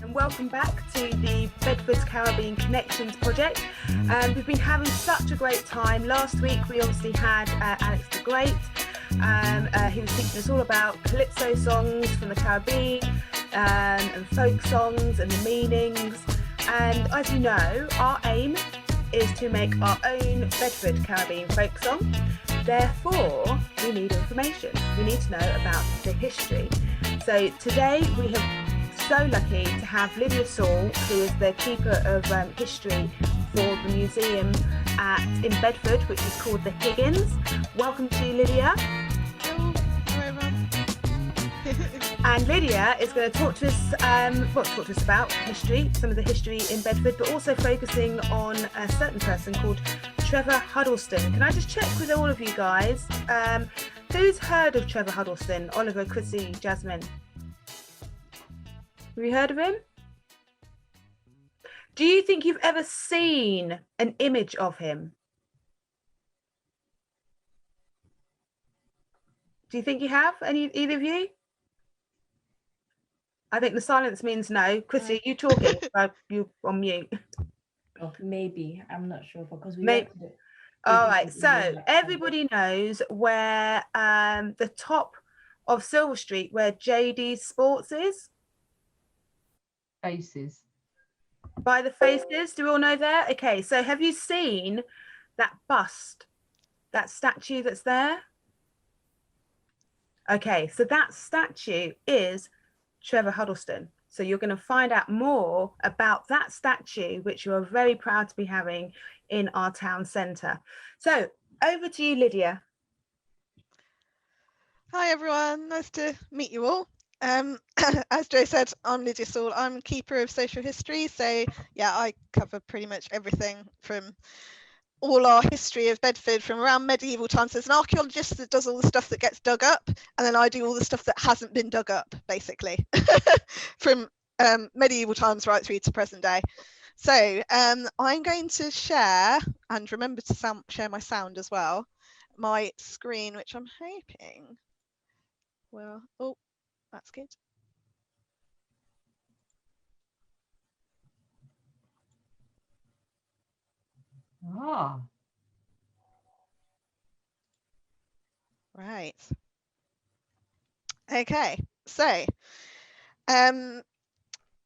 and welcome back to the Bedford's Caribbean Connections project. We've been having such a great time. Last week we obviously had Alex the Great. He was teaching us all about calypso songs from the Caribbean and folk songs and the meanings. And as you know, our aim is to make our own Bedford Caribbean folk song. Therefore, we need information. We need to know about the history. So today we have so lucky to have Lydia Saul, who is the keeper of history for the museum in Bedford, which is called the Higgins. Welcome to you, Lydia. Hello, everyone. And Lydia is going to talk to us, about history, some of the history in Bedford, but also focusing on a certain person called Trevor Hiddleston. Can I just check with all of you guys? Who's heard of Trevor Hiddleston? Oliver, Chrissy, Jasmine. Have you heard of him? Do you think you've ever seen an image of him? Do you think you have? Either of you? I think the silence means no. Chrissy, are you talking? You on mute. Oh, maybe. I'm not sure because we Maybe. All right. So everybody knows where the top of Silver Street, where JD's Sports is. Faces. By the Faces. Do we all know there? Okay. So have you seen that bust, that statue that's there? Okay. So that statue is Trevor Hiddleston. So you're going to find out more about that statue, which you are very proud to be having in our town centre. So over to you, Lydia. Hi, everyone. Nice to meet you all. As Joe said, I'm Lydia Saul. I'm Keeper of Social History. So yeah, I cover pretty much everything from all our history of Bedford from around medieval times. There's an archaeologist that does all the stuff that gets dug up, and then I do all the stuff that hasn't been dug up, basically, from medieval times right through to present day. So I'm going to share, and remember to share my sound as well, my screen, which I'm hoping, well, oh, that's good. Ah. Right. Okay, so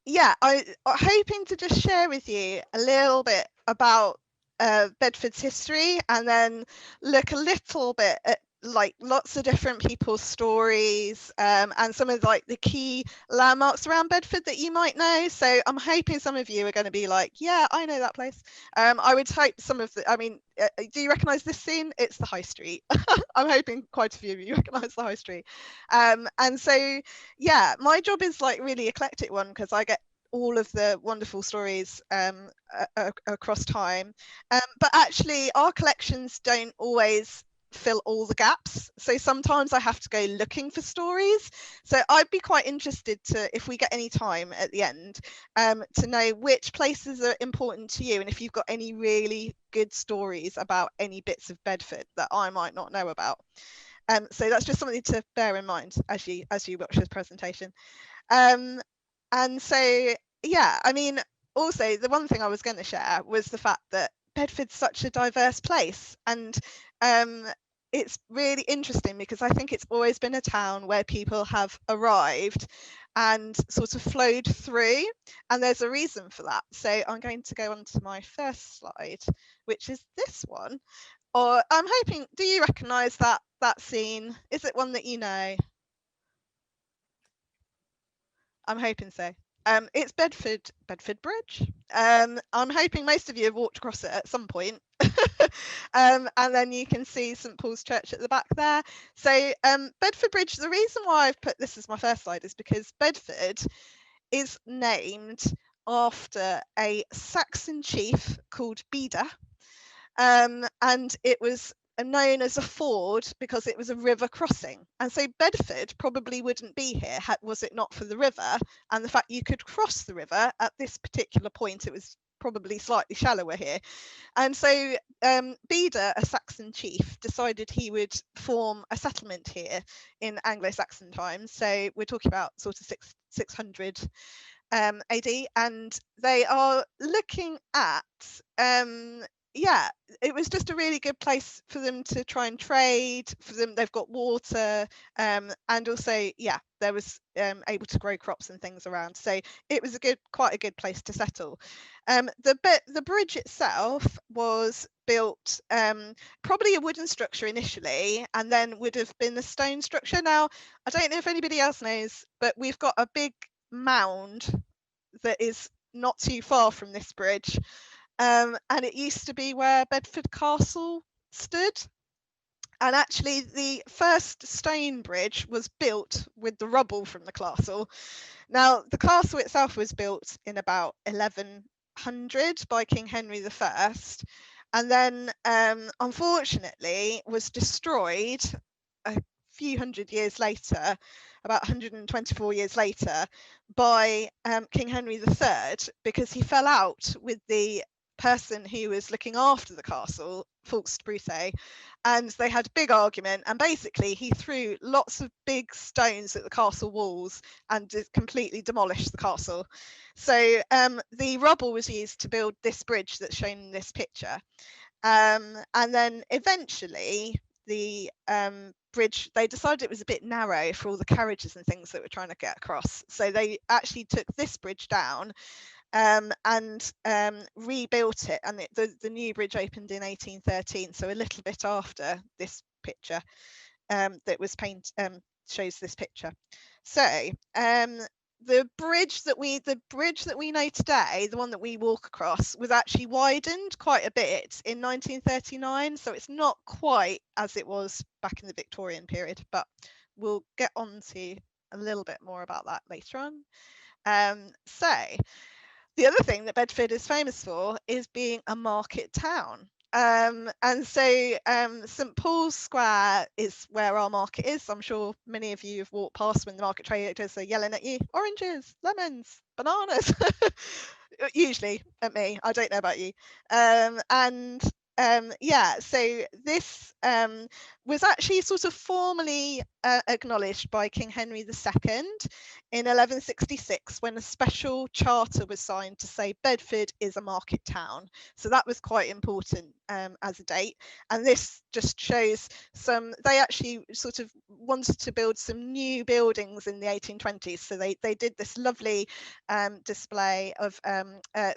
yeah, I'm hoping to just share with you a little bit about Bedford's history, and then look a little bit at like lots of different people's stories, and some of like the key landmarks around Bedford that you might know. So I'm hoping some of you are going to be like, yeah, I know that place. I would hope some of the, I mean, do you recognize this scene? It's the High Street. I'm hoping quite a few of you recognize the High Street. And so yeah, my job is like really eclectic one, because I get all of the wonderful stories across time, but actually our collections don't always fill all the gaps, so sometimes I have to go looking for stories. So I'd be quite interested to, if we get any time at the end, to know which places are important to you, and if you've got any really good stories about any bits of Bedford that I might not know about. So that's just something to bear in mind as you watch this presentation. And so yeah, I mean, also the one thing I was going to share was the fact that Bedford's such a diverse place, and it's really interesting because I think it's always been a town where people have arrived and sort of flowed through, and there's a reason for that. So I'm going to go on to my first slide, which is this one. Or I'm hoping, do you recognise that scene? Is it one that you know? I'm hoping so. It's Bedford Bridge. I'm hoping most of you have walked across it at some point. And then you can see St Paul's Church at the back there. So Bedford Bridge, the reason why I've put this as my first slide is because Bedford is named after a Saxon chief called Beda. And it was known as a ford because it was a river crossing, and so Bedford probably wouldn't be here was it not for the river and the fact you could cross the river at this particular point. It was probably slightly shallower here, and so Beda, a Saxon chief, decided he would form a settlement here in Anglo-Saxon times. So we're talking about sort of 600 AD, and they are looking at yeah, it was just a really good place for them to try and trade. For them, they've got water, and also, yeah, there was able to grow crops and things around. So it was quite a good place to settle. The bridge itself was built probably a wooden structure initially, and then would have been a stone structure. Now, I don't know if anybody else knows, but we've got a big mound that is not too far from this bridge. And it used to be where Bedford Castle stood. And actually, the first stone bridge was built with the rubble from the castle. Now, the castle itself was built in about 1100 by King Henry I, and then unfortunately was destroyed a few hundred years later, about 124 years later, by King Henry III, because he fell out with the person who was looking after the castle, Fulks Brute, and they had a big argument, and basically he threw lots of big stones at the castle walls and completely demolished the castle. So the rubble was used to build this bridge that's shown in this picture. And then eventually the bridge, they decided it was a bit narrow for all the carriages and things that were trying to get across. So they actually took this bridge down and rebuilt it. And the new bridge opened in 1813, so a little bit after this picture that was shows this picture. So the bridge that we know today, the one that we walk across, was actually widened quite a bit in 1939, so it's not quite as it was back in the Victorian period, but we'll get on to a little bit more about that later on. So the other thing that Bedford is famous for is being a market town. And so St Paul's Square is where our market is. I'm sure many of you have walked past when the market traders are yelling at you, oranges, lemons, bananas, usually at me. I don't know about you. Yeah, so this was actually sort of formally acknowledged by King Henry II in 1166, when a special charter was signed to say Bedford is a market town. So that was quite important as a date. And this just shows they actually sort of wanted to build some new buildings in the 1820s. So they did this lovely display of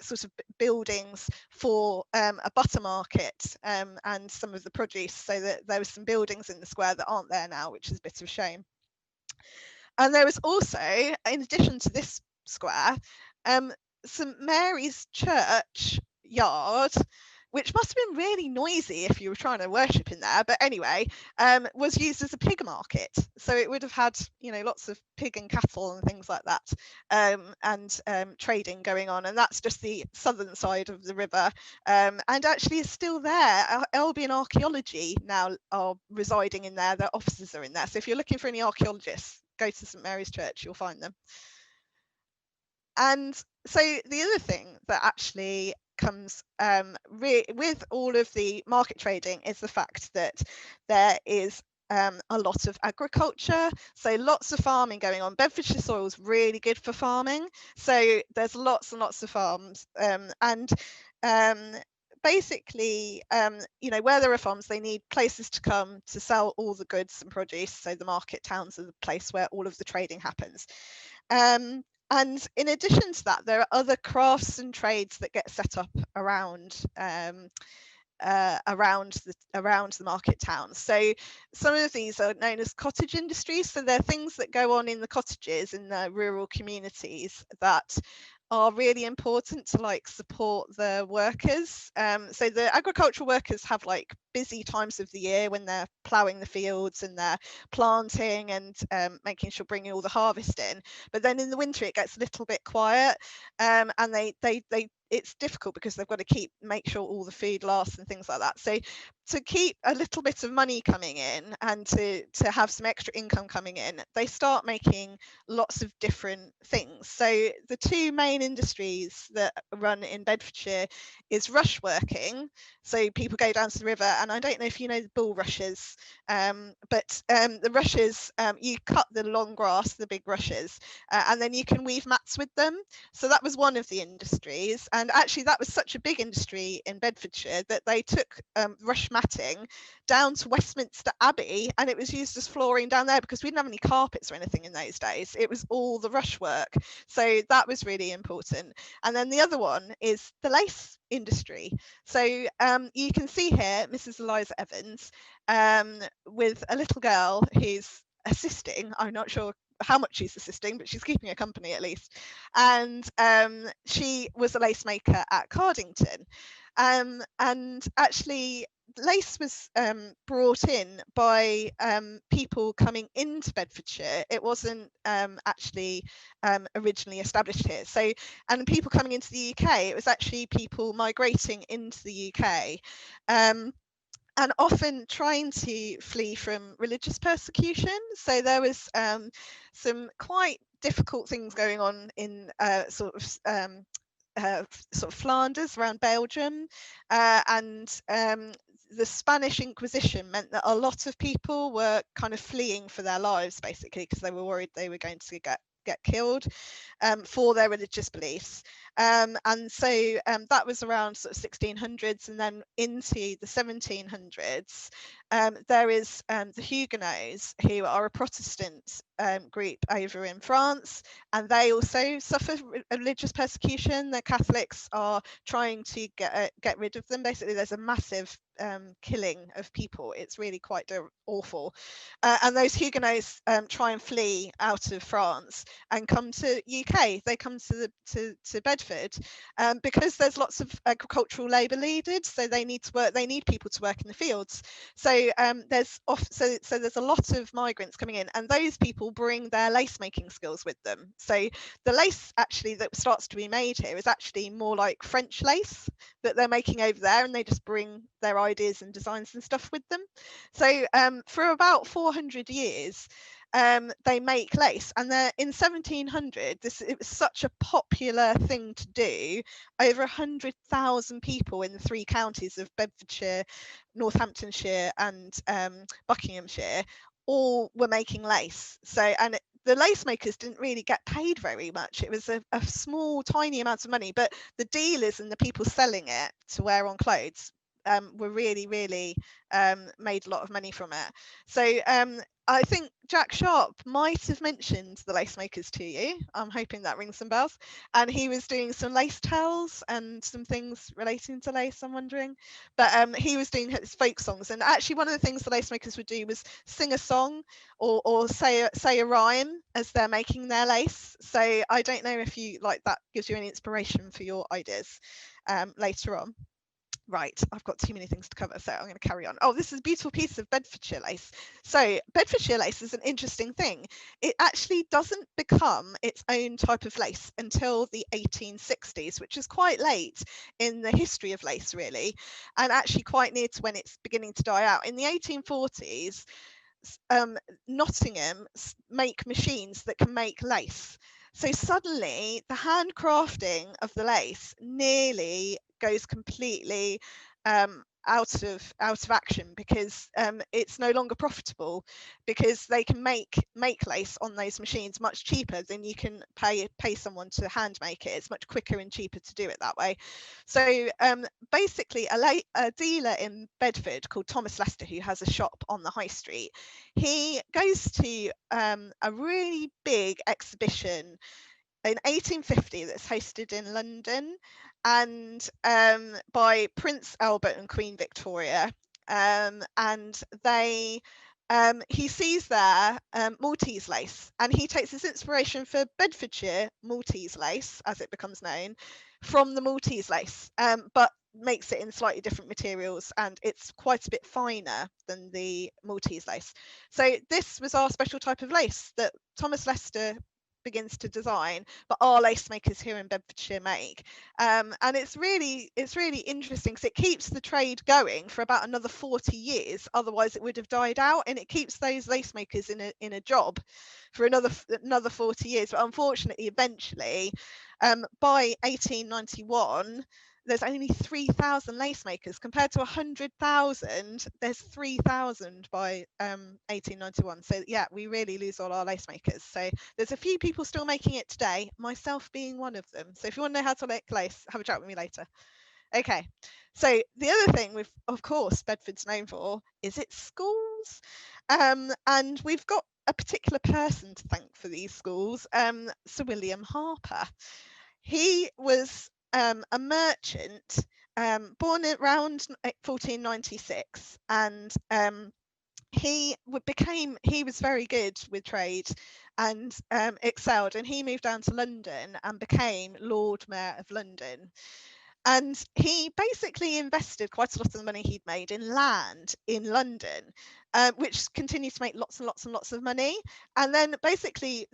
sort of buildings for a butter market and some of the produce, so that there was some buildings in the square that aren't there now, which is a bit of a shame. And there was also, in addition to this square, St Mary's Church yard, which must have been really noisy if you were trying to worship in there, but anyway, was used as a pig market. So it would have had, lots of pig and cattle and things like that, and trading going on. And that's just the southern side of the river, and actually is still there. Albion Archaeology now are residing in there. Their offices are in there. So if you're looking for any archaeologists, go to St Mary's Church, you'll find them. And so the other thing that actually comes with all of the market trading is the fact that there is a lot of agriculture, so lots of farming going on. Bedfordshire soil is really good for farming, so there's lots and lots of farms, and basically, where there are farms, they need places to come to sell all the goods and produce. So the market towns are the place where all of the trading happens. And in addition to that, there are other crafts and trades that get set up around the market towns. So some of these are known as cottage industries. So they're things that go on in the cottages in the rural communities that are really important to support the workers. So the agricultural workers have busy times of the year when they're ploughing the fields and they're planting and making sure bringing all the harvest in. But then in the winter it gets a little bit quiet, and it's difficult because they've got to make sure all the food lasts and things like that. So to keep a little bit of money coming in and to have some extra income coming in, they start making lots of different things. So the two main industries that run in Bedfordshire is rush working. So people go down to the river, and I don't know if you know the bulrushes, but the rushes, you cut the long grass, the big rushes, and then you can weave mats with them. So that was one of the industries, and actually that was such a big industry in Bedfordshire that they took rush matting down to Westminster Abbey, and it was used as flooring down there because we didn't have any carpets or anything in those days. It was all the rush work, so that was really important. And then the other one is the lace industry. So you can see here Mrs. Eliza Evans with a little girl who's assisting. I'm not sure how much she's assisting, but she's keeping her company at least. And she was a lace maker at Cardington. And actually lace was brought in by people coming into Bedfordshire. It wasn't actually originally established here. So, and people coming into the UK, it was actually people migrating into the UK. And often trying to flee from religious persecution. So there was some quite difficult things going on in sort of Flanders around Belgium, and the Spanish Inquisition meant that a lot of people were kind of fleeing for their lives, basically, because they were worried they were going to get killed for their religious beliefs. And so that was around sort of 1600s, and then into the 1700s. There is the Huguenots, who are a Protestant group over in France, and they also suffer religious persecution. The Catholics are trying to get rid of them. Basically, there's a massive killing of people. It's really quite awful. And those Huguenots try and flee out of France and come to UK. They come to Bedford because there's lots of agricultural labour needed. So they need to work. They need people to work in the fields. So there's a lot of migrants coming in, and those people bring their lace making skills with them. So the lace actually that starts to be made here is actually more like French lace that they're making over there, and they just bring their ideas and designs and stuff with them. So for about 400 years they make lace, and they're in 1700 it was such a popular thing to do. Over 100,000 people in the three counties of Bedfordshire, Northamptonshire and Buckinghamshire all were making lace. So, and the lace makers didn't really get paid very much. It was a small, tiny amount of money, but the dealers and the people selling it to wear on clothes were really made a lot of money from it. So I think Jack Sharp might have mentioned the lace makers to you. I'm hoping that rings some bells. And he was doing some lace tells and some things relating to lace, I'm wondering. But he was doing his folk songs. And actually one of the things the lace makers would do was sing a song or say a rhyme as they're making their lace. So I don't know if you like that gives you any inspiration for your ideas later on. Right, I've got too many things to cover, so I'm going to carry on. Oh, this is a beautiful piece of Bedfordshire lace. So Bedfordshire lace is an interesting thing. It actually doesn't become its own type of lace until the 1860s, which is quite late in the history of lace, really, and actually quite near to when it's beginning to die out. In the 1840s, Nottingham make machines that can make lace. So suddenly the handcrafting of the lace nearly goes completely out of action because it's no longer profitable, because they can make lace on those machines much cheaper than you can pay someone to hand make it. It's much quicker and cheaper to do it that way. So basically a dealer in Bedford called Thomas Lester, who has a shop on the high street, he goes to a really big exhibition in 1850 that's hosted in London, and by Prince Albert and Queen Victoria, and he sees there Maltese lace, and he takes his inspiration for Bedfordshire Maltese lace, as it becomes known, from the Maltese lace, but makes it in slightly different materials, and it's quite a bit finer than the Maltese lace. So this was our special type of lace that Thomas Lester begins to design, but our lace makers here in Bedfordshire make. And it's really interesting because it keeps the trade going for about another 40 years. Otherwise it would have died out, and it keeps those lace makers in a job for another 40 years. But unfortunately, eventually, by 1891, there's only 3,000 lace makers compared to 100,000. There's 3,000 by 1891. So yeah, we really lose all our lace makers. So there's a few people still making it today, myself being one of them. So if you want to know how to make lace, have a chat with me later. Okay, so the other thing we've, of course, Bedford's known for is its schools, and we've got a particular person to thank for these schools, Sir William Harper. He was a merchant, born around 1496, and he was very good with trade and excelled, and he moved down to London and became Lord Mayor of London. And he basically invested quite a lot of the money he'd made in land in London, which continued to make lots and lots and lots of money, and then basically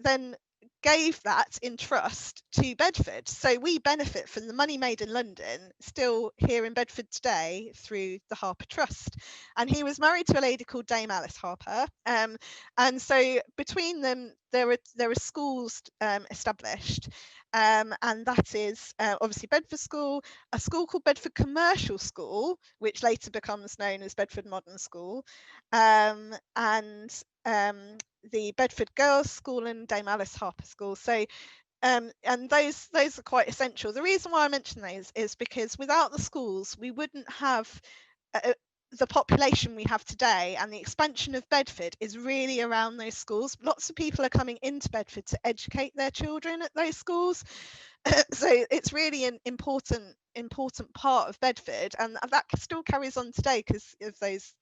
gave that in trust to Bedford. So we benefit from the money made in London still here in Bedford today through the Harper Trust. And he was married to a lady called Dame Alice Harper, and so between them there are schools established, and that is obviously Bedford School, a school called Bedford Commercial School, which later becomes known as Bedford Modern School, and the Bedford Girls' School and Dame Alice Harper School. So and those are quite essential. The reason why I mention those is because without the schools we wouldn't have the population we have today, and the expansion of Bedford is really around those schools. Lots of people are coming into Bedford to educate their children at those schools. So it's really an important part of Bedford, and that still carries on today because of those,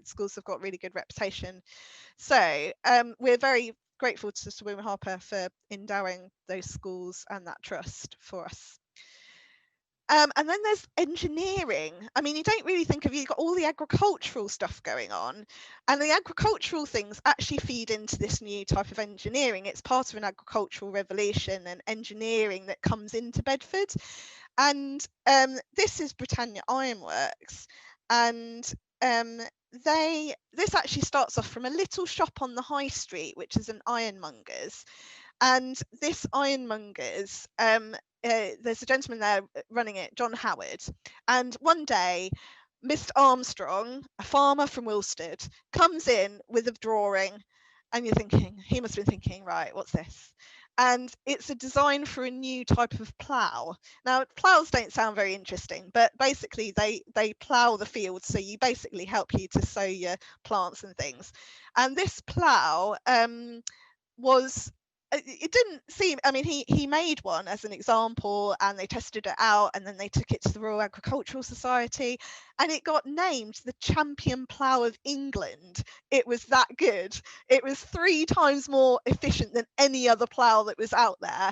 schools have got really good reputation. So we're very grateful to Sir William Harper for endowing those schools and that trust for us. And then there's engineering. I mean, you don't really think of, you've got all the agricultural stuff going on, and the agricultural things actually feed into this new type of engineering. It's part of an agricultural revolution and engineering that comes into Bedford. And this is Britannia Ironworks, and this actually starts off from a little shop on the high street, which is an ironmonger's. And this ironmonger's, there's a gentleman there running it, John Howard. And one day, Mr. Armstrong, a farmer from Wilstead, comes in with a drawing, and you're thinking, he must have been thinking, right, what's this? And it's a design for a new type of plough. Now, ploughs don't sound very interesting, but basically they plough the field, so you basically help you to sow your plants and things. And this plough it didn't seem, I mean, he made one as an example, and they tested it out, and then they took it to the Royal Agricultural Society, and it got named the champion plough of England. It was that good. It was 3 times more efficient than any other plough that was out there.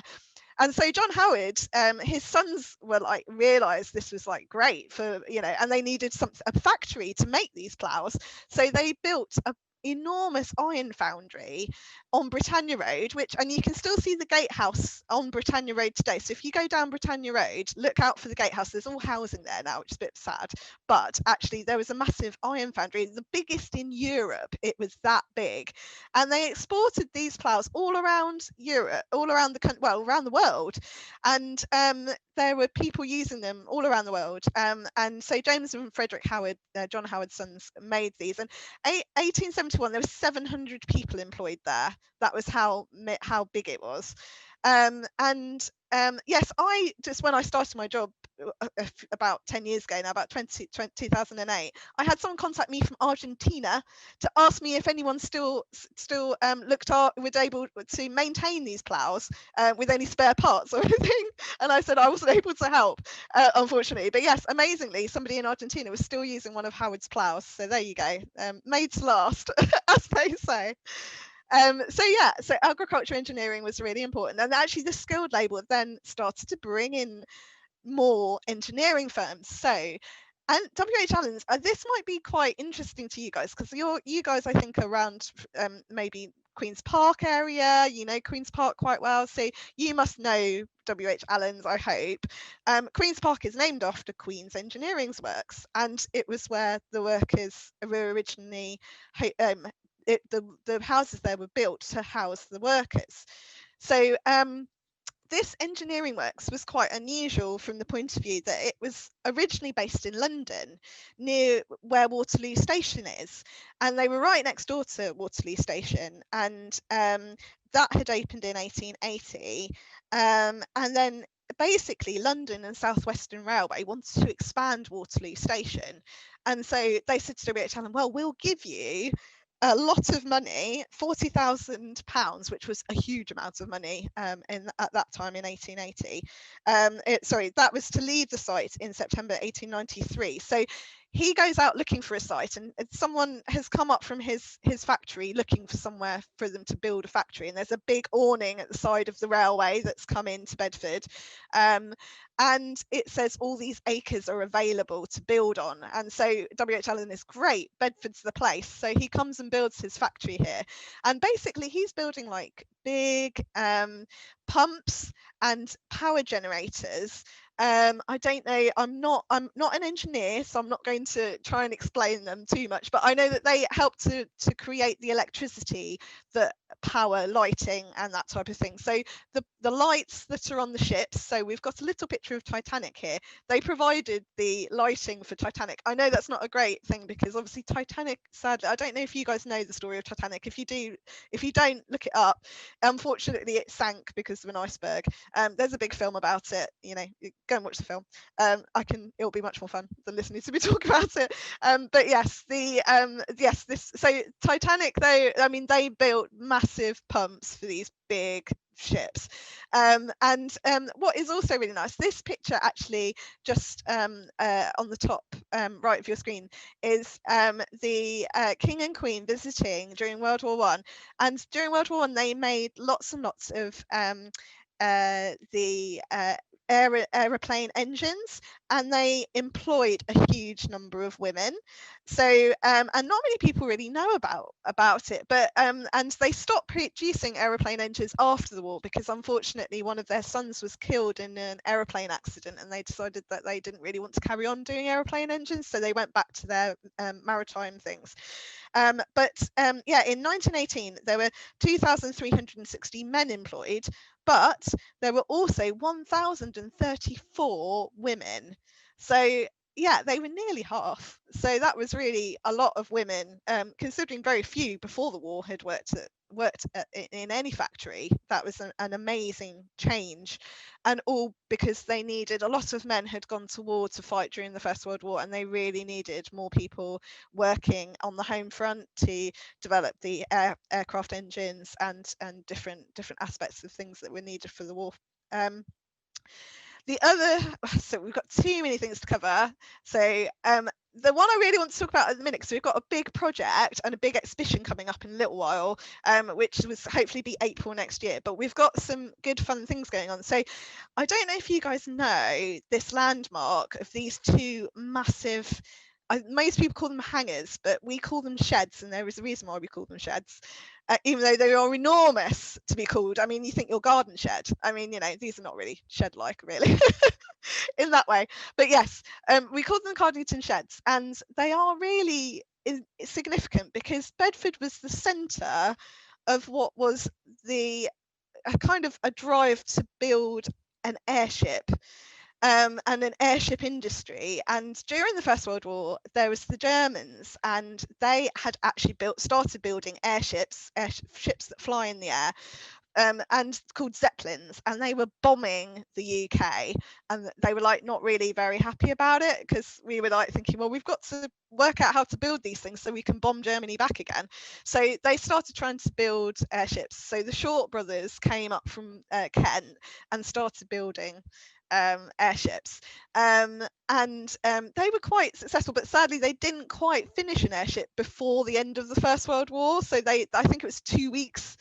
And so John Howard, his sons were like, realized this was like great for, and they needed a factory to make these ploughs. So they built a enormous iron foundry on Britannia Road, and you can still see the gatehouse on Britannia Road today. So if you go down Britannia Road, look out for the gatehouse. There's all housing there now, which is a bit sad, but actually there was a massive iron foundry, the biggest in Europe. It was that big, and they exported these ploughs all around Europe, all around the country, well, around the world, and there were people using them all around the world. And so James and Frederick Howard, John Howard's sons, made these. And 1871, there were 700 people employed there. That was how big it was. Yes, when I started my job about 10 years ago now, about 2008, I had someone contact me from Argentina to ask me if anyone still was able to maintain these ploughs with any spare parts or anything, and I said I wasn't able to help, unfortunately. But yes, amazingly, somebody in Argentina was still using one of Howard's ploughs, so there you go, made to last, as they say. So agriculture engineering was really important, and actually the skilled label then started to bring in more engineering firms. So, and WH Allen's, this might be quite interesting to you guys, because you guys, I think, are around maybe Queen's Park area. You know Queen's Park quite well, so you must know W.H. Allen's, I hope. Queen's Park is named after Queen's Engineering's works, and it was where the workers were originally, the houses there were built to house the workers. So this engineering works was quite unusual from the point of view that it was originally based in London, near where Waterloo Station is, and they were right next door to Waterloo Station, and that had opened in 1880, and then basically London and South Western Railway wanted to expand Waterloo Station, and so they said to W.H. Allen, well, we'll give you a lot of money, £40,000, which was a huge amount of money at that time in 1880. That was to leave the site in September 1893. So he goes out looking for a site, and someone has come up from his factory looking for somewhere for them to build a factory, and there's a big awning at the side of the railway that's come into Bedford, and it says all these acres are available to build on, and so W.H. Allen is great, Bedford's the place, so he comes and builds his factory here, and basically he's building like big pumps and power generators. I don't know, I'm not an engineer, so I'm not going to try and explain them too much, but I know that they help to create the electricity that power lighting and that type of thing. So the lights that are on the ships, so we've got a little picture of Titanic here, they provided the lighting for Titanic. I know that's not a great thing because obviously Titanic, sadly, I don't know if you guys know the story of Titanic. If you don't, look it up. Unfortunately it sank because of an iceberg. There's a big film about it, you know, go and watch the film. It'll be much more fun than listening to me talk about it. But yes, so Titanic, though, I mean, they built massive pumps for these big ships, and what is also really nice, this picture actually just on the top right of your screen is the King and Queen visiting during World War I, and during World War I they made lots and lots of the aeroplane engines, and they employed a huge number of women. So and not many people really know about it, but and they stopped producing aeroplane engines after the war because unfortunately one of their sons was killed in an aeroplane accident, and they decided that they didn't really want to carry on doing aeroplane engines, so they went back to their maritime things. But in 1918 there were 2,360 men employed, but there were also 1,034 women. So yeah, they were nearly half. So that was really a lot of women, considering very few before the war had worked in any factory. That was an amazing change, and all because they needed, a lot of men had gone to war to fight during the First World War, and they really needed more people working on the home front to develop the aircraft engines and different aspects of things that were needed for the war. So we've got too many things to cover. So the one I really want to talk about at the minute, because we've got a big project and a big exhibition coming up in a little while, which was hopefully be April next year, but we've got some good fun things going on. So I don't know if you guys know this landmark of these two massive, most people call them hangars, but we call them sheds, and there is a reason why we call them sheds, even though they are enormous to be called. I mean, you think your garden shed. I mean, you know, these are not really shed-like, really, in that way. But yes, we call them Cardington sheds, and they are really significant because Bedford was the centre of what was a kind of a drive to build an airship. And an airship industry, and during the First World War there was the Germans, and they had actually started building airships that fly in the air, and called Zeppelins, and they were bombing the UK, and they were like not really very happy about it, because we were like thinking, well, we've got to work out how to build these things so we can bomb Germany back again. So they started trying to build airships. So the Short brothers came up from Kent and started building airships, and they were quite successful, but sadly they didn't quite finish an airship before the end of the First World War. So I think it was 2 weeks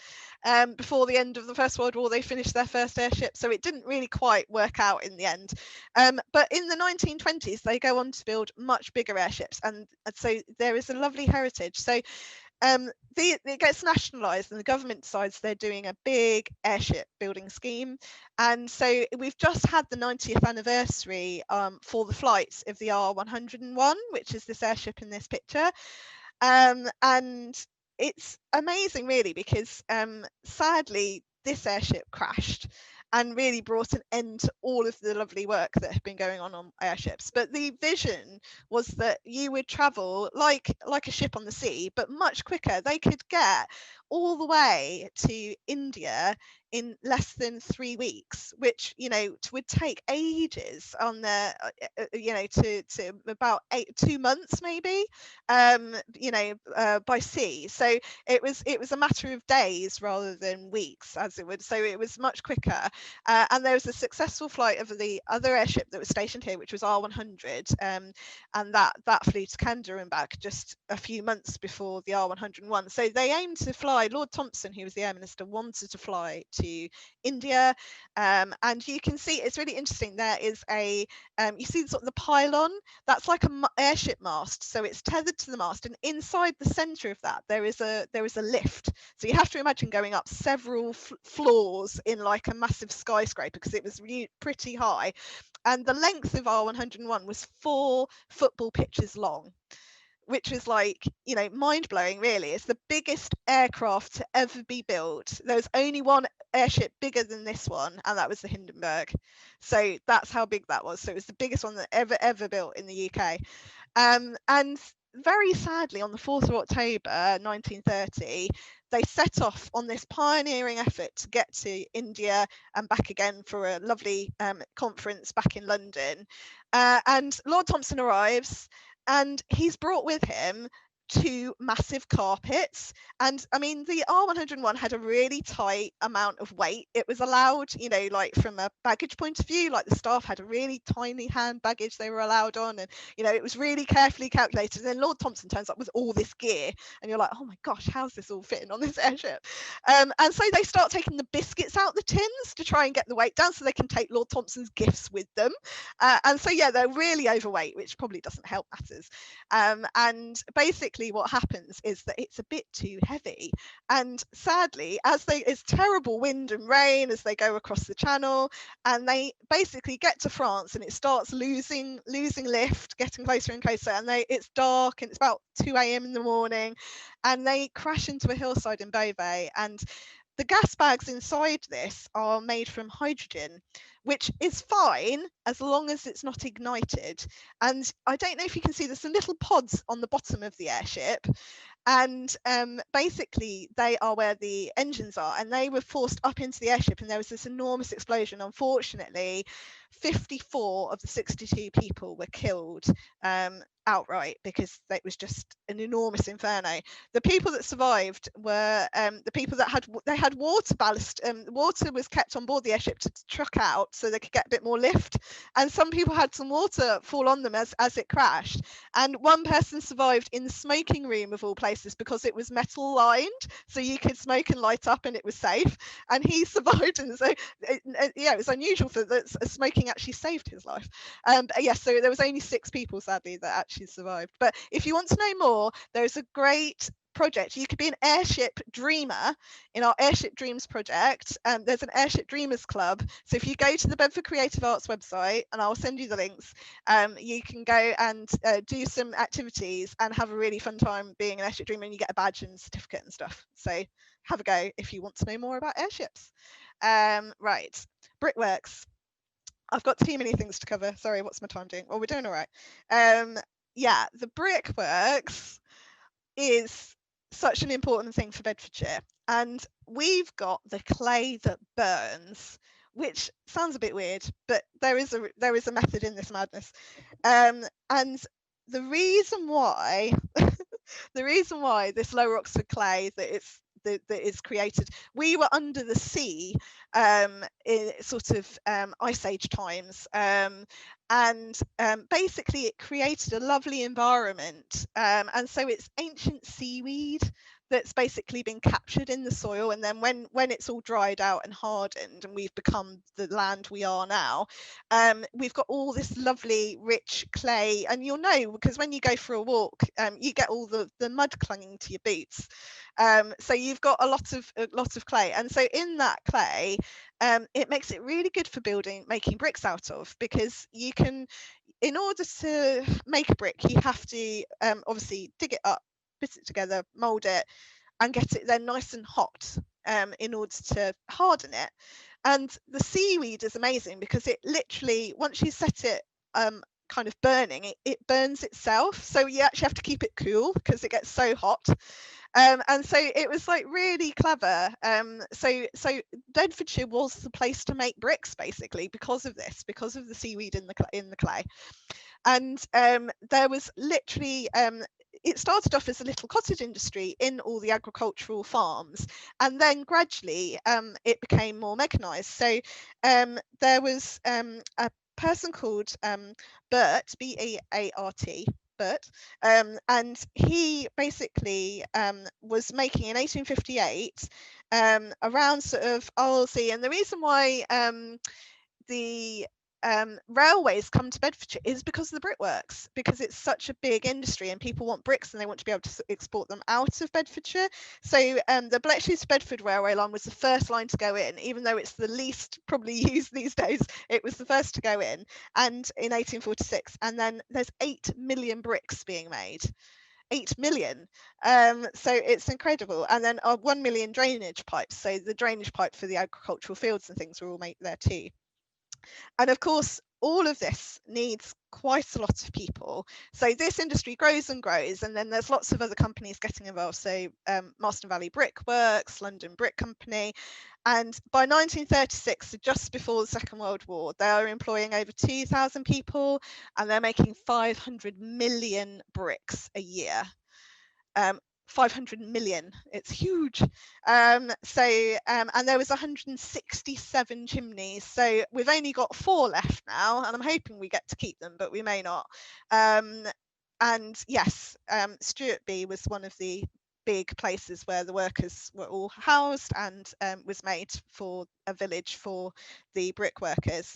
before the end of the First World War they finished their first airship, so it didn't really quite work out in the end. But in the 1920s they go on to build much bigger airships, and so there is a lovely heritage. So it gets nationalised, and the government decides they're doing a big airship building scheme. And so we've just had the 90th anniversary for the flights of the R101, which is this airship in this picture. And it's amazing, really, because sadly this airship crashed and really brought an end to all of the lovely work that had been going on airships. But the vision was that you would travel like a ship on the sea, but much quicker. They could get all the way to India in less than 3 weeks, which, you know, would take ages on the you know, to about 2 months maybe, you know, by sea. So it was a matter of days rather than weeks, as it would. So it was much quicker. And there was a successful flight of the other airship that was stationed here, which was R100, and that flew to Canada and back just a few months before the R101. So they aimed to fly. Lord Thompson, who was the Air Minister, wanted to fly to India, and you can see it's really interesting. There is a you see sort of the pylon. That's like a airship mast, so it's tethered to the mast, and inside the center of that there is a lift. So you have to imagine going up several floors in like a massive skyscraper, because it was really pretty high, and the length of R101 was 4 football pitches long, which was, like, you know, mind-blowing, really. It's the biggest aircraft to ever be built. There was only one airship bigger than this one, and that was the Hindenburg. So that's how big that was. So it was the biggest one that ever built in the UK. And very sadly, on the 4th of October 1930, they set off on this pioneering effort to get to India and back again for a lovely conference back in London. And Lord Thompson arrives, and he's brought with him 2 massive carpets. And I mean, the R101 had a really tight amount of weight. It was allowed, you know, like from a baggage point of view, like the staff had a really tiny hand baggage they were allowed on, and, you know, it was really carefully calculated. And then Lord Thompson turns up with all this gear, and you're like, oh my gosh, how's this all fitting on this airship? And so they start taking the biscuits out the tins to try and get the weight down so they can take Lord Thompson's gifts with them. And so, yeah, they're really overweight, which probably doesn't help matters. And basically what happens is that it's a bit too heavy, and sadly, it's terrible wind and rain as they go across the channel, and they basically get to France, and it starts losing lift, getting closer and closer, and it's dark, and it's about 2 a.m. in the morning, and they crash into a hillside in Beauvais. And the gas bags inside this are made from hydrogen, which is fine as long as it's not ignited. And I don't know if you can see, there's some little pods on the bottom of the airship, and basically they are where the engines are, and they were forced up into the airship, and there was this enormous explosion. Unfortunately, 54 of the 62 people were killed outright, because it was just an enormous inferno. The people that survived were the people that had water ballast. Water was kept on board the airship to truck out so they could get a bit more lift, and some people had some water fall on them as it crashed. And one person survived in the smoking room of all places, because it was metal lined, so you could smoke and light up and it was safe, and he survived. And so yeah, it was unusual for that smoking actually saved his life. Yes, so there was only 6 people, sadly, that actually survived. But if you want to know more, there's a great project. You could be an airship dreamer in our Airship Dreams project. There's an Airship Dreamers Club. So if you go to the Bedford Creative Arts website, and I'll send you the links, you can go and do some activities and have a really fun time being an airship dreamer, and you get a badge and certificate and stuff. So have a go if you want to know more about airships. Right, brickworks. I've got too many things to cover. Sorry, what's my time doing? Well, we're doing all right. Yeah, the brickworks is such an important thing for Bedfordshire, and we've got the clay that burns, which sounds a bit weird, but there is a method in this madness. And the reason why this Lower Oxford clay that is created, we were under the sea in sort of ice age times, and basically it created a lovely environment, and so it's ancient seaweed that's basically been captured in the soil, and then when it's all dried out and hardened and we've become the land we are now, we've got all this lovely rich clay. And you'll know, because when you go for a walk, you get all the mud clinging to your boots, so you've got a lot of clay, and so in that clay, it makes it really good for making bricks out of, because you can, in order to make a brick, you have to obviously dig it up, put it together, mold it, and get it then nice and hot in order to harden it. And the seaweed is amazing, because it literally, once you set it kind of burning, it burns itself, so you actually have to keep it cool because it gets so hot. And so it was like really clever. So Bedfordshire was the place to make bricks, basically, because of this, because of the seaweed in the clay. And there was literally, it started off as a little cottage industry in all the agricultural farms, and then gradually it became more mechanized. So there was a person called Bert, B-E-A-R-T, Bert, and he basically was making in 1858 around sort of Arlesey. And the reason why the railways come to Bedfordshire is because of the brickworks, because it's such a big industry and people want bricks and they want to be able to export them out of Bedfordshire. So the Bletchley to Bedford railway line was the first line to go in, even though it's the least probably used these days. It was the first to go in, and in 1846, and then there's 8 million bricks being made. 8 million. So it's incredible. And then 1 million drainage pipes, so the drainage pipe for the agricultural fields and things were all made there too. And of course, all of this needs quite a lot of people. So this industry grows and grows, and then there's lots of other companies getting involved. So Marston Valley Brickworks, London Brick Company. And by 1936, so just before the Second World War, they are employing over 2,000 people, and they're making 500 million bricks a year. 500 million, it's huge. And there was 167 chimneys, so we've only got 4 left now, and I'm hoping we get to keep them, but we may not. And yes, Stuart B was one of the big places where the workers were all housed, and was made for a village for the brickworkers.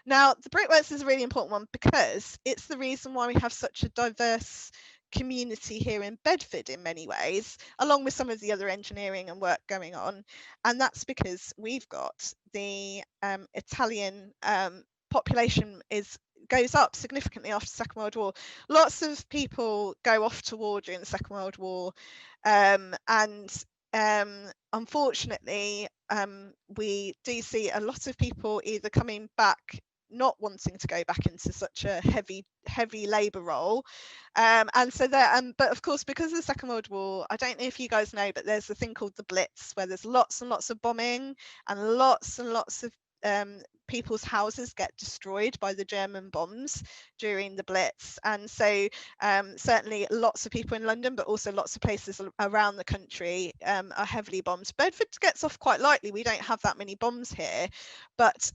Now, the brickworks is a really important one, because it's the reason why we have such a diverse community here in Bedford in many ways, along with some of the other engineering and work going on. And that's because we've got the Italian population goes up significantly after the Second World War. Lots of people go off to war during the Second World War, and unfortunately we do see a lot of people either coming back not wanting to go back into such a heavy labor role, and so there, but of course, because of the Second World War, I don't know if you guys know, but there's a thing called the Blitz, where there's lots and lots of bombing, and lots of people's houses get destroyed by the German bombs during the Blitz. And so certainly lots of people in London, but also lots of places around the country are heavily bombed. Bedford gets off quite lightly, we don't have that many bombs here, but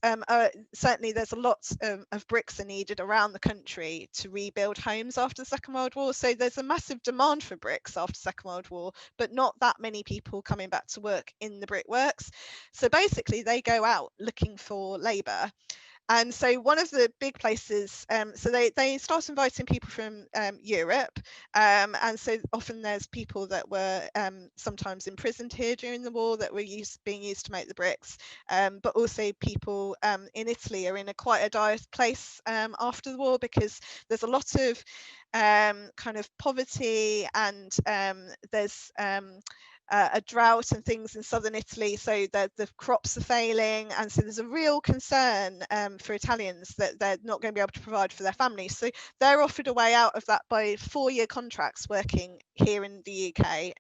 certainly there's a lot of bricks are needed around the country to rebuild homes after the Second World War. So there's a massive demand for bricks after the Second World War, but not that many people coming back to work in the brickworks. So basically they go out looking for labour. And so one of the big places, so they start inviting people from Europe, and so often there's people that were sometimes imprisoned here during the war that were being used to make the bricks, but also people in Italy are in quite a dire place after the war, because there's a lot of kind of poverty, and there's a drought and things in southern Italy, so the crops are failing, and so there's a real concern for Italians that they're not going to be able to provide for their families. So they're offered a way out of that by 4-year contracts working here in the UK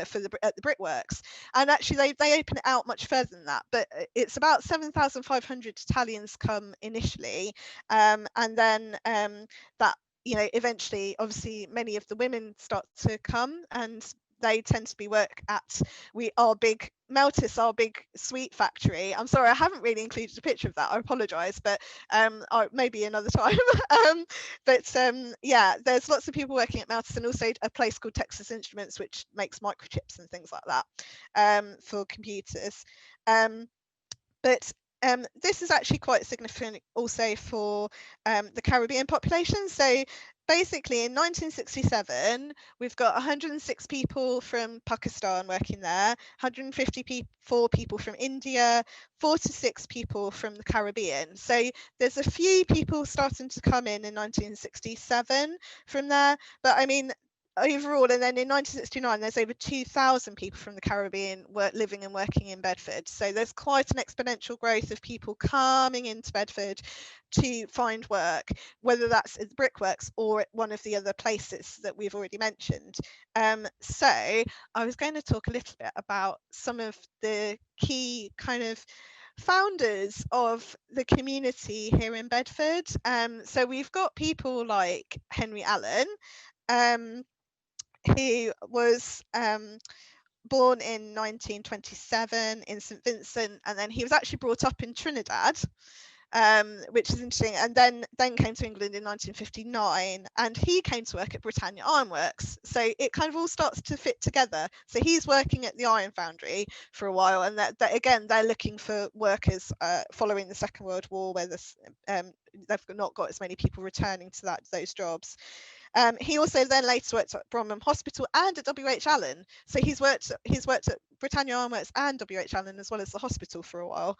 for the brickworks. And actually they open it out much further than that, but it's about 7,500 Italians come initially, and then that, you know, eventually obviously many of the women start to come, and they tend to be work at our big Meltis, our big sweet factory. I'm sorry, I haven't really included a picture of that. I apologise, but maybe another time. Yeah, there's lots of people working at Meltis, and also a place called Texas Instruments, which makes microchips and things like that for computers. But this is actually quite significant also for the Caribbean population. So basically in 1967, we've got 106 people from Pakistan working there, 154 people from India, 46 people from the Caribbean. So there's a few people starting to come in 1967 from there. But I mean, overall, and then in 1969 there's over 2,000 people from the Caribbean living and working in Bedford. So there's quite an exponential growth of people coming into Bedford to find work, whether that's at the brickworks or at one of the other places that we've already mentioned. So I was going to talk a little bit about some of the key kind of founders of the community here in Bedford. So we've got people like Henry Allen, who was born in 1927 in St Vincent, and then he was actually brought up in Trinidad, which is interesting, and then came to England in 1959, and he came to work at Britannia Ironworks. So it kind of all starts to fit together. So he's working at the iron foundry for a while, and that again, they're looking for workers following the Second World War, where they've not got as many people returning to those jobs. He also then later worked at Bromham Hospital and at WH Allen. So he's worked at Britannia Ironworks and WH Allen as well as the hospital for a while.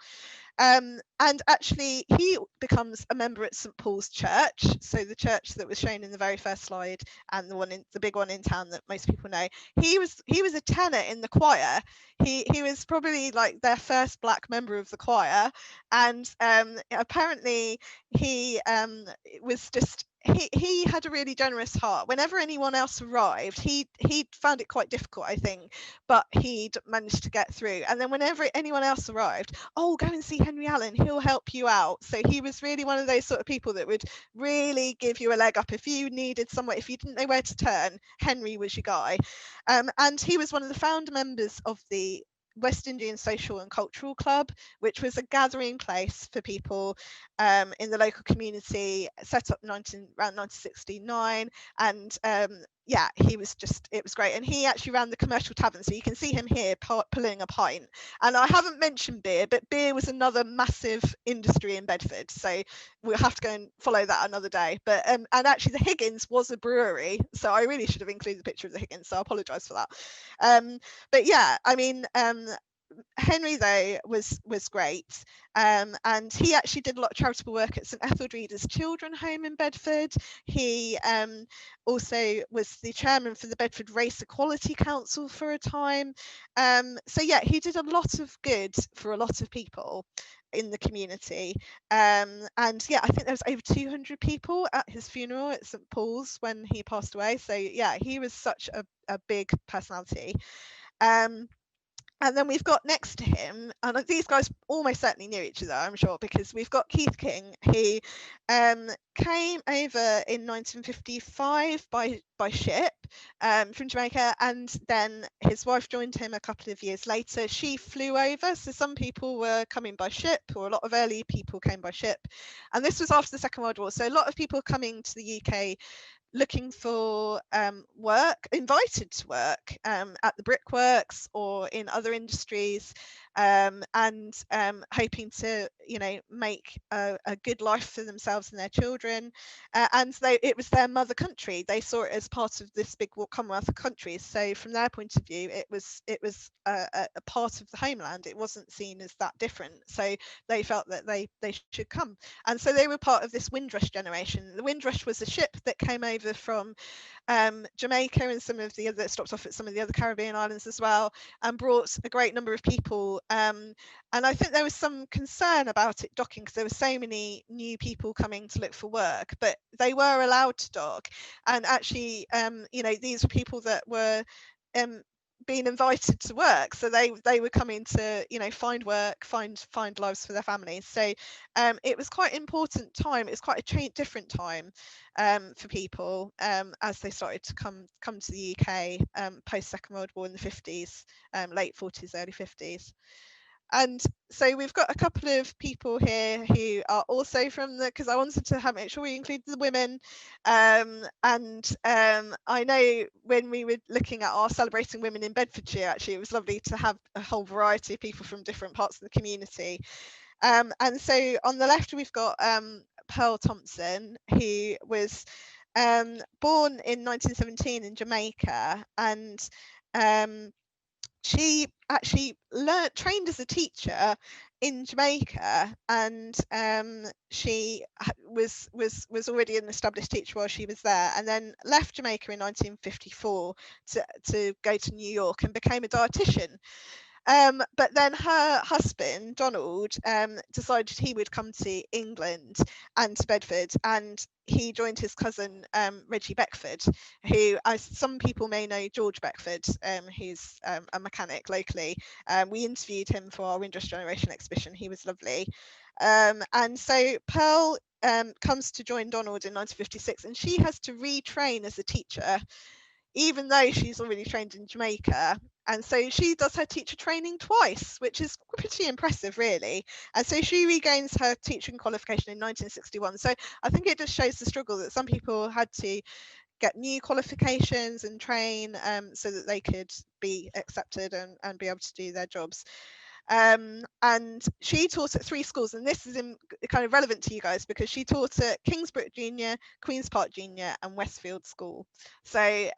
And actually he becomes a member at St Paul's Church, so the church that was shown in the very first slide, and the big one in town that most people know. He was a tenor in the choir. He was probably like their first black member of the choir, and apparently he was just he had a really generous heart. Whenever anyone else arrived, he found it quite difficult, I think, but he'd managed to get through. And then whenever anyone else arrived, oh, go and see Henry Allen, he'll help you out. So he was really one of those sort of people that would really give you a leg up if you needed somewhere, if you didn't know where to turn. Henry was your guy. And he was one of the founder members of the West Indian Social and Cultural Club, which was a gathering place for people in the local community, set up around 1969. And yeah, it was great. And he actually ran the commercial tavern, so you can see him here pulling a pint. And I haven't mentioned beer, but beer was another massive industry in Bedford, so we'll have to go and follow that another day. But and actually the Higgins was a brewery, so I really should have included the picture of the Higgins, so I apologize for that. But yeah, I mean, Henry though was great, and he actually did a lot of charitable work at St Etheldreda's Children Home in Bedford. He also was the chairman for the Bedford Race Equality Council for a time. So yeah, he did a lot of good for a lot of people in the community. And yeah, I think there was over 200 people at his funeral at St Paul's when he passed away. So yeah, he was such a big personality. And then we've got next to him, and these guys almost certainly knew each other, I'm sure, because we've got Keith King, who came over in 1955 by ship from Jamaica, and then his wife joined him a couple of years later. She flew over, so some people were coming by ship, or a lot of early people came by ship, and this was after the Second World War, so a lot of people coming to the UK looking for work, invited to work at the brickworks or in other industries, and hoping to, you know, make a good life for themselves and their children. And it was their mother country. They saw it as part of this big Commonwealth of countries. So from their point of view, it was a part of the homeland. It wasn't seen as that different. So they felt that they should come. And so they were part of this Windrush generation. The Windrush was a ship that came over from Jamaica and stopped off at some of the other Caribbean islands as well, and brought a great number of people. And I think there was some concern about it docking because there were so many new people coming to look for work, but they were allowed to dock. And actually, you know, these were people that were been invited to work, so they were coming to, you know, find work, find lives for their families. So it was quite important time. It's quite a different time for people as they started to come to the UK post Second World War in the 50s, late 40s, early 50s. And so we've got a couple of people here who are also from the, because I wanted to make sure we include the women. And I know when we were looking at our Celebrating Women in Bedfordshire, actually, it was lovely to have a whole variety of people from different parts of the community. And so on the left, we've got Pearl Thompson, who was born in 1917 in Jamaica, and she actually trained as a teacher in Jamaica, and she was already an established teacher while she was there, and then left Jamaica in 1954 to go to New York and became a dietitian. But then her husband, Donald, decided he would come to England and to Bedford, and he joined his cousin, Reggie Beckford, who, as some people may know, George Beckford, who's a mechanic locally. We interviewed him for our Windrush Generation exhibition. He was lovely. And so Pearl comes to join Donald in 1956, and she has to retrain as a teacher, even though she's already trained in Jamaica. And so she does her teacher training twice, which is pretty impressive, really. And so she regains her teaching qualification in 1961. So I think it just shows the struggle that some people had to get new qualifications and train so that they could be accepted and be able to do their jobs. And she taught at 3 schools, and this is kind of relevant to you guys because she taught at Kingsbrook Junior, Queen's Park Junior and Westfield School. So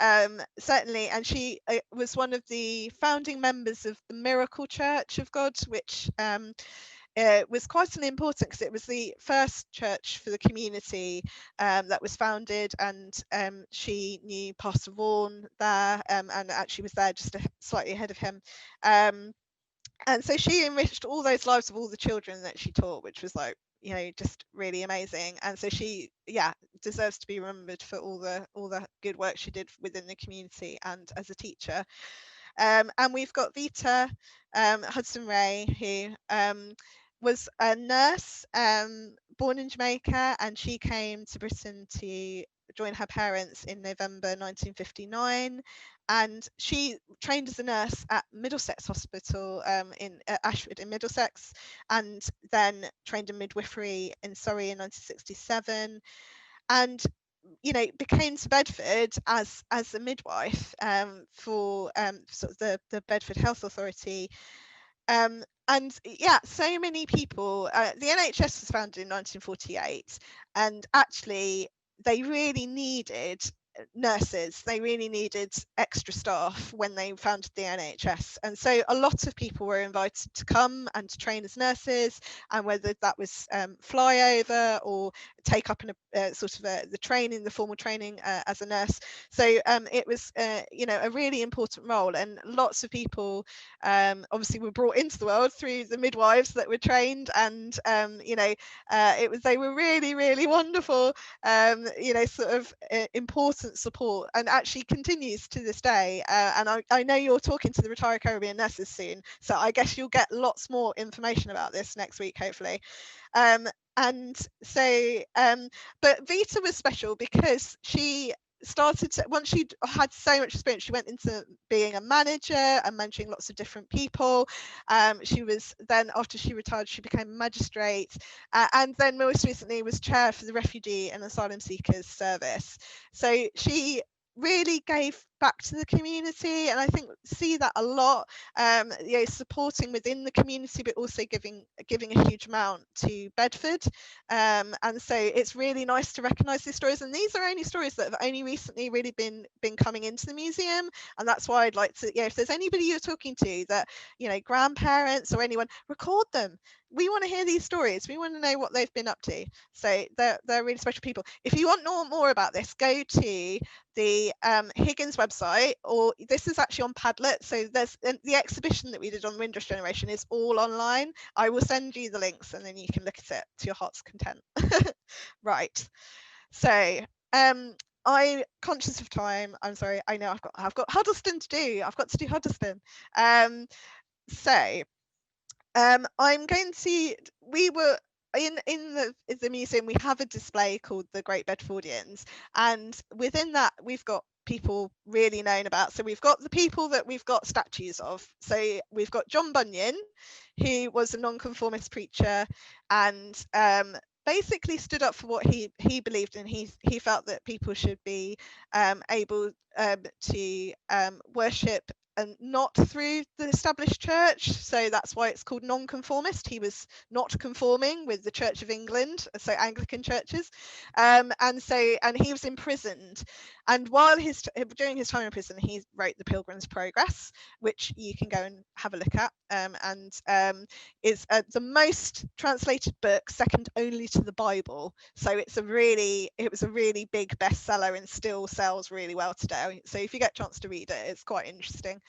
certainly, and she was one of the founding members of the Miracle Church of God, which was quite an important, because it was the first church for the community that was founded, and she knew Pastor Vaughan there, and actually was there just slightly ahead of him. And so she enriched all those lives of all the children that she taught, which was like, you know, just really amazing. And so she, yeah, deserves to be remembered for all the good work she did within the community and as a teacher. And we've got Vita Hudson-Ray, who was a nurse born in Jamaica, and she came to Britain to join her parents in November 1959, and she trained as a nurse at Middlesex Hospital in Ashford in Middlesex, and then trained in midwifery in Surrey in 1967, and you know, became to Bedford as a midwife for sort of the Bedford Health Authority. And yeah, so many people, the NHS was founded in 1948, and actually they really needed nurses. They really needed extra staff when they founded the NHS, and so a lot of people were invited to come and to train as nurses, and whether that was fly over or take up the formal training as a nurse. So it was you know, a really important role, and lots of people obviously were brought into the world through the midwives that were trained, and you know, they were really, really wonderful, you know, sort of important support, and actually continues to this day. And I know you're talking to the retired Caribbean nurses soon, so I guess you'll get lots more information about this next week, hopefully. And so but Vita was special because she started to, once she had so much experience, she went into being a manager and managing lots of different people. She was then, after she retired, she became a magistrate, and then most recently was chair for the Refugee and Asylum Seekers Service. So she really gave back to the community, and I think see that a lot, you know, supporting within the community, but also giving a huge amount to Bedford. And so it's really nice to recognise these stories, and these are only stories that have only recently really been coming into the museum, and that's why I'd like to, yeah, if there's anybody you're talking to that, you know, grandparents or anyone, record them. We want to hear these stories. We want to know what they've been up to. So they're really special people. If you want to know more about this, go to the Higgins website, or this is actually on Padlet. So there's the exhibition that we did on Windrush Generation is all online. I will send you the links, and then you can look at it to your heart's content. Right. So I'm conscious of time. I'm sorry. I know I've got Huddleston to do. I've got to do Huddleston. So I'm going to. We were in the museum. We have a display called the Great Bedfordians, and within that we've got people really known about. So we've got the people that we've got statues of. So we've got John Bunyan, who was a nonconformist preacher, and basically stood up for what he believed in. He felt that people should be able to worship and not through the established church, so that's why it's called nonconformist. He was not conforming with the Church of England, so Anglican churches, and he was imprisoned. And while during his time in prison, he wrote the Pilgrim's Progress, which you can go and have a look at, and is the most translated book, second only to the Bible. So it was a really big bestseller and still sells really well today. So if you get a chance to read it, it's quite interesting.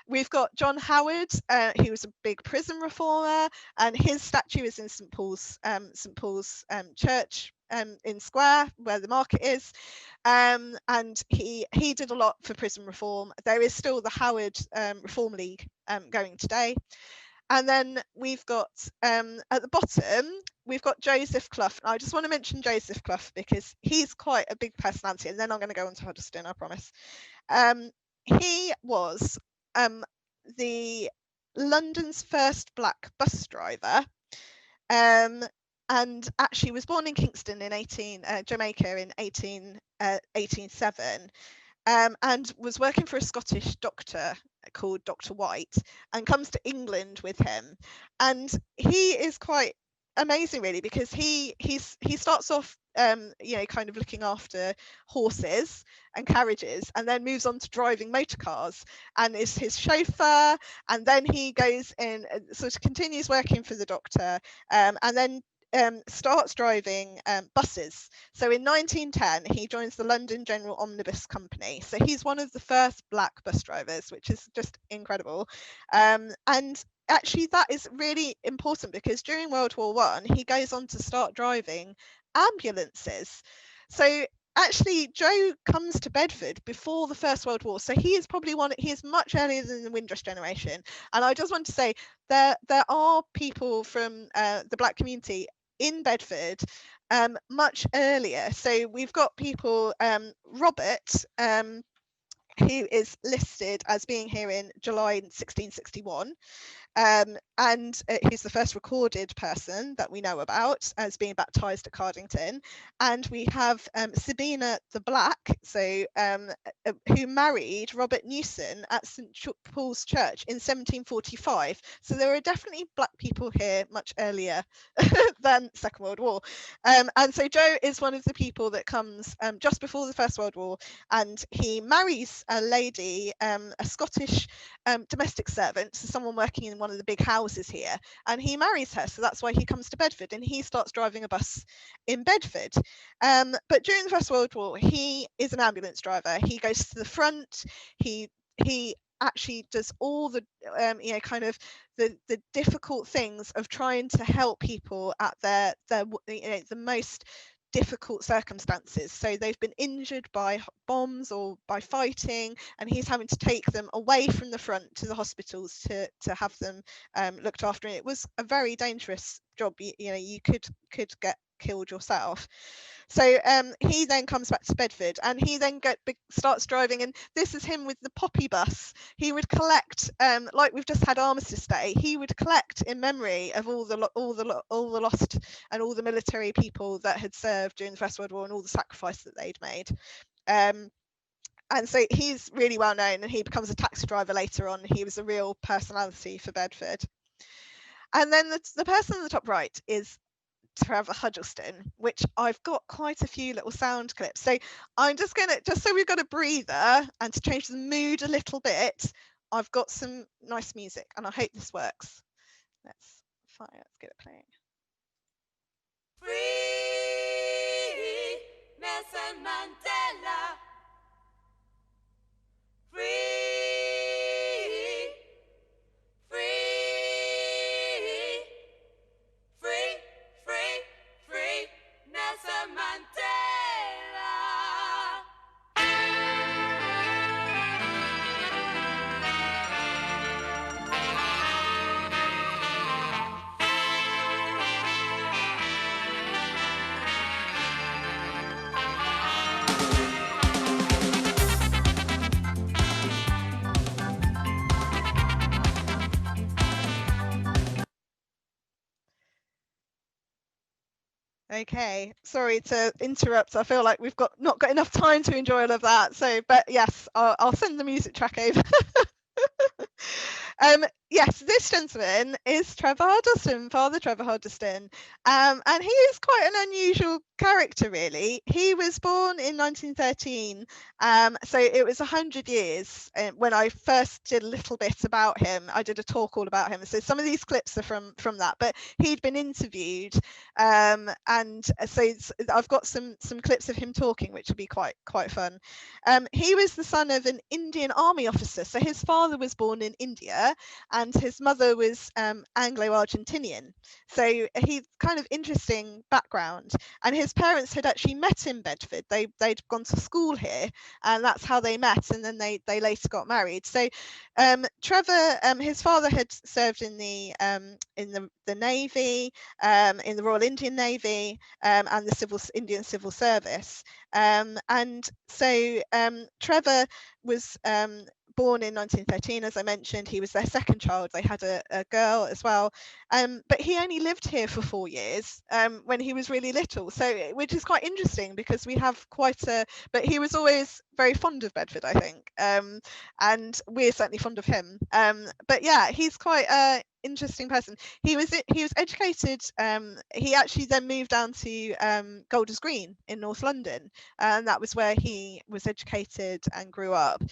We've got John Howard, who was a big prison reformer, and his statue is in St Paul's Church in Square, where the market is, and he did a lot for prison reform. There is still the Howard Reform League going today. And then we've got at the bottom, we've got Joseph Clough. I just want to mention Joseph Clough because he's quite a big personality, and then I'm going to go on to Huddleston, I promise. He was the London's first black bus driver, and actually was born in Kingston in Jamaica in 1807, and was working for a Scottish doctor called Dr. White, and comes to England with him. And he is quite amazing, really, because he starts off kind of looking after horses and carriages, and then moves on to driving motor cars and is his chauffeur, and then he goes in, sort of continues working for the doctor, and then starts driving buses. So in 1910 he joins the London General Omnibus Company. So he's one of the first black bus drivers, which is just incredible. And actually that is really important because during World War I he goes on to start driving ambulances. So actually Joe comes to Bedford before the First World War, so he is much earlier than the Windrush generation. And I just want to say there are people from the black community in Bedford much earlier. So we've got people, Robert, who is listed as being here in July 1661. And he's the first recorded person that we know about as being baptized at Cardington. And we have Sabina the Black, so who married Robert Newson at St Paul's Church in 1745. So there are definitely black people here much earlier than Second World War. And so Joe is one of the people that comes just before the First World War, and he marries a lady, a Scottish domestic servant, so someone working in one of the big houses here, and he marries her. So that's why he comes to Bedford, and he starts driving a bus in Bedford. But during the First World War, he is an ambulance driver. He goes to the front. He actually does all the kind of the difficult things of trying to help people at their the most difficult circumstances. So they've been injured by bombs or by fighting, and he's having to take them away from the front to the hospitals to have them looked after. And it was a very dangerous job. You could get killed yourself. So he then comes back to Bedford, and he then starts driving, and this is him with the poppy bus. He would collect, like we've just had Armistice Day, he would collect in memory of all the lost and all the military people that had served during the First World War and all the sacrifice that they'd made. And so he's really well known, and he becomes a taxi driver later on. He was a real personality for Bedford. And then the person in the top right is Trevor Hiddleston, which I've got quite a few little sound clips. So I'm just so we've got a breather and to change the mood a little bit, I've got some nice music, and I hope this works. Let's get it playing. Free Nelson Mandela. Free, free, free, free, free Nelson Mandela. Okay, sorry to interrupt. I feel like we've not got enough time to enjoy all of that. So, but yes, I'll send the music track over. Yes, this gentleman is Trevor Hiddleston, Father Trevor Hiddleston, and he is quite an unusual character, really. He was born in 1913, so it was 100 years when I first did a little bit about him. I did a talk all about him, so some of these clips are from that. But he'd been interviewed, and so I've got some clips of him talking, which will be quite fun. He was the son of an Indian army officer, so his father was born in India and his mother was Anglo-Argentinian. So he's kind of interesting background. And his parents had actually met in Bedford. They'd gone to school here, and that's how they met. And then they later got married. So Trevor, his father had served in the Navy, in the Royal Indian Navy, and the Indian Civil Service. And so Trevor was born in 1913, as I mentioned. He was their second child. They had a girl as well, but he only lived here for 4 years when he was really little, so which is quite interesting because we have but he was always very fond of Bedford, I think, and we're certainly fond of him. But yeah, he's quite a interesting person. He was educated. He actually then moved down to Golders Green in North London, and that was where he was educated and grew up.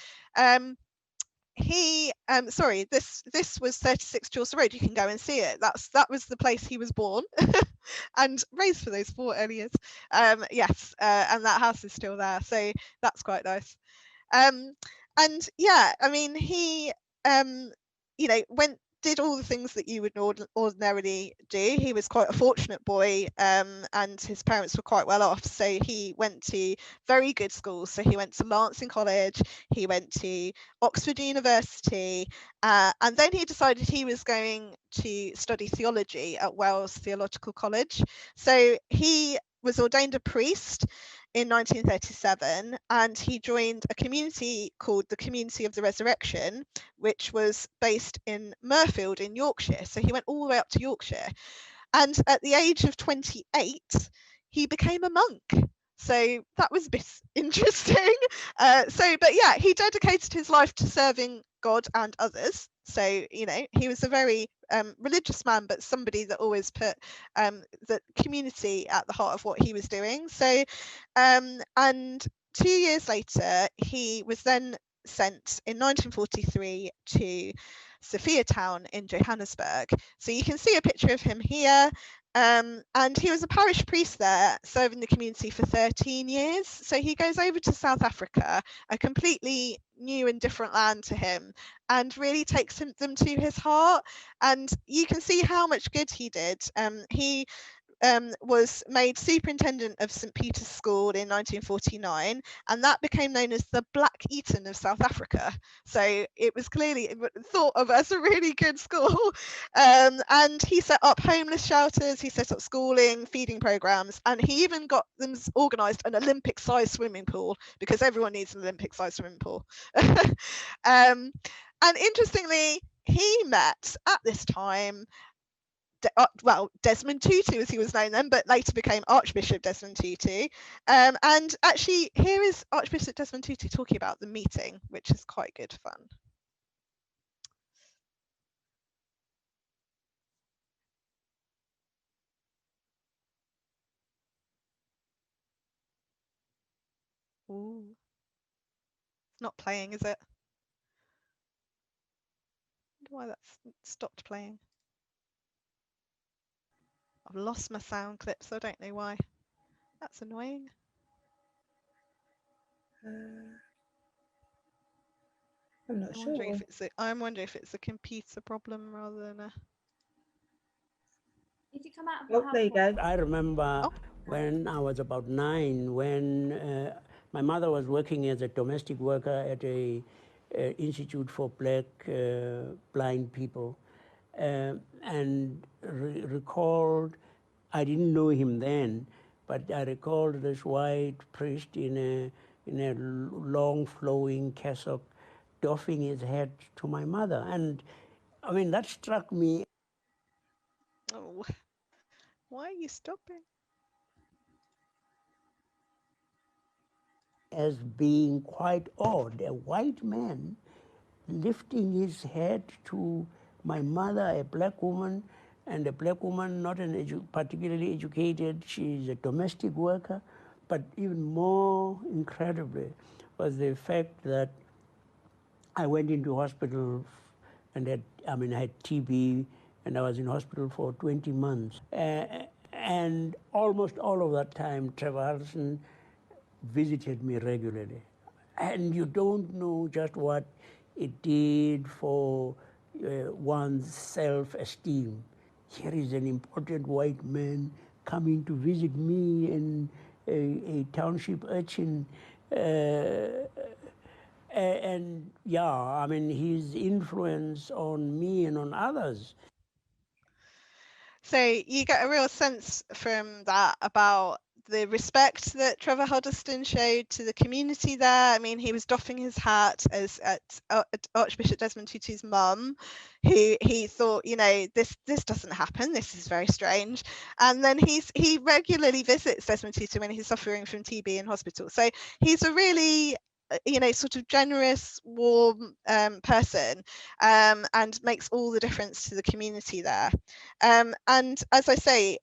Sorry, this was 36 Chaucer Road. You can go and see it. That was the place he was born and raised for those 4 early years. Yes, and that house is still there, so that's quite nice. And yeah, I mean, he did all the things that you would ordinarily do. He was quite a fortunate boy, and his parents were quite well off, so he went to very good schools. So he went to Lancing College, he went to Oxford University, and then he decided he was going to study theology at Wells Theological College. So he was ordained a priest in 1937, and he joined a community called the Community of the Resurrection, which was based in Mirfield in Yorkshire. So he went all the way up to Yorkshire, and at the age of 28 he became a monk. So that was a bit interesting. But yeah, he dedicated his life to serving God and others. So, he was a very religious man, but somebody that always put the community at the heart of what he was doing. So, and 2 years later, he was then sent in 1943 to Sophiatown in Johannesburg. So you can see a picture of him here. And he was a parish priest there, serving the community for 13 years. So he goes over to South Africa, a completely new and different land to him, and really takes them to his heart. And you can see how much good he did. He was made superintendent of St Peter's School in 1949, and that became known as the Black Eton of South Africa. So it was clearly thought of as a really good school. And he set up homeless shelters, he set up schooling, feeding programs, and he even got them organised an Olympic-sized swimming pool, because everyone needs an Olympic-sized swimming pool. And interestingly, he met at this time Desmond Tutu, as he was known then, but later became Archbishop Desmond Tutu. And actually, here is Archbishop Desmond Tutu talking about the meeting, which is quite good fun. Ooh. It's not playing, is it? I wonder why that's stopped playing. I've lost my sound clips, so I don't know why. That's annoying. I'm not sure. I'm wondering if it's a computer problem rather than a. Did you come out? Oh, there you go. I remember when I was about 9, when my mother was working as a domestic worker at a institute for black blind people, and recalled, I didn't know him then, but I recalled this white priest in a long flowing cassock doffing his hat to my mother. And I mean, that struck me. Oh, why are you stopping? as being quite odd. A white man lifting his head to my mother, a black woman, and a black woman not particularly educated. She's a domestic worker. But even more incredibly was the fact that I went into hospital and I had TB, and I was in hospital for 20 months. And almost all of that time, Trevor Hiddleston visited me regularly. And you don't know just what it did for one's self-esteem. Here is an important white man coming to visit me, and a township urchin. And yeah, I mean, his influence on me and on others. So you get a real sense from that about the respect that Trevor Hiddleston showed to the community there. I mean, he was doffing his hat as at Archbishop Desmond Tutu's mum, who he thought, this doesn't happen. This is very strange. And then he regularly visits Desmond Tutu when he's suffering from TB in hospital. So he's a really sort of generous, warm person, and makes all the difference to the community there. And as I say,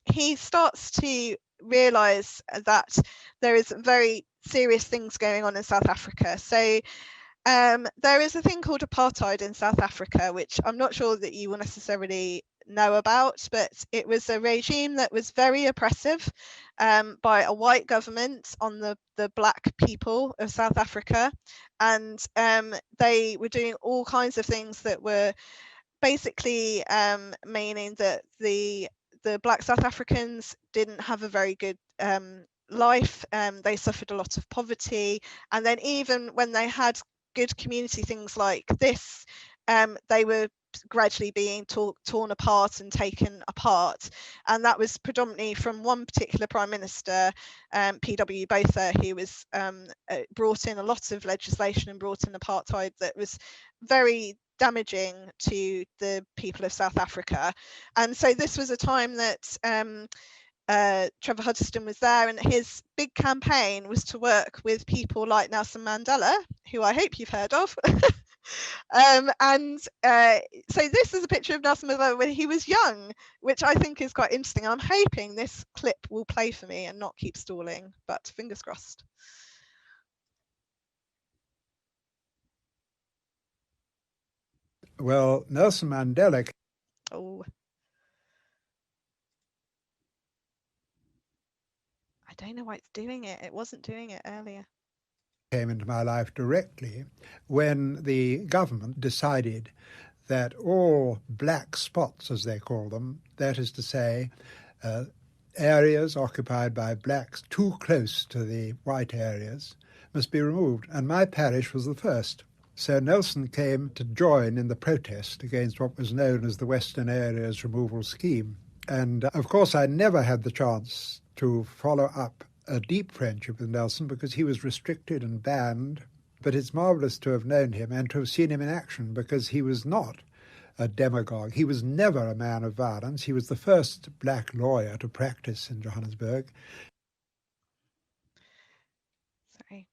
he starts to realise that there is very serious things going on in South Africa. So there is a thing called apartheid in South Africa, which I'm not sure that you will necessarily know about, but it was a regime that was very oppressive by a white government on the black people of South Africa, and they were doing all kinds of things that were basically meaning that the black South Africans didn't have a very good life. They suffered a lot of poverty, and then even when they had good community things like this, they were gradually being torn apart and taken apart, and that was predominantly from one particular Prime Minister, P.W. Botha, who was brought in a lot of legislation and brought in apartheid that was very damaging to the people of South Africa. And so this was a time that Trevor Hiddleston was there, and his big campaign was to work with people like Nelson Mandela, who I hope you've heard of. So this is a picture of Nelson Mandela when he was young, which I think is quite interesting. I'm hoping this clip will play for me and not keep stalling, but fingers crossed. Well, Nelson Mandela. Oh. I don't know why it's doing it. It wasn't doing it earlier. Came into my life directly when the government decided that all black spots, as they call them, that is to say, areas occupied by blacks too close to the white areas, must be removed. And my parish was the first. So Nelson came to join in the protest against what was known as the Western Areas Removal Scheme. And of course, I never had the chance to follow up a deep friendship with Nelson because he was restricted and banned. But it's marvellous to have known him and to have seen him in action, because he was not a demagogue. He was never a man of violence. He was the first black lawyer to practice in Johannesburg. Sorry.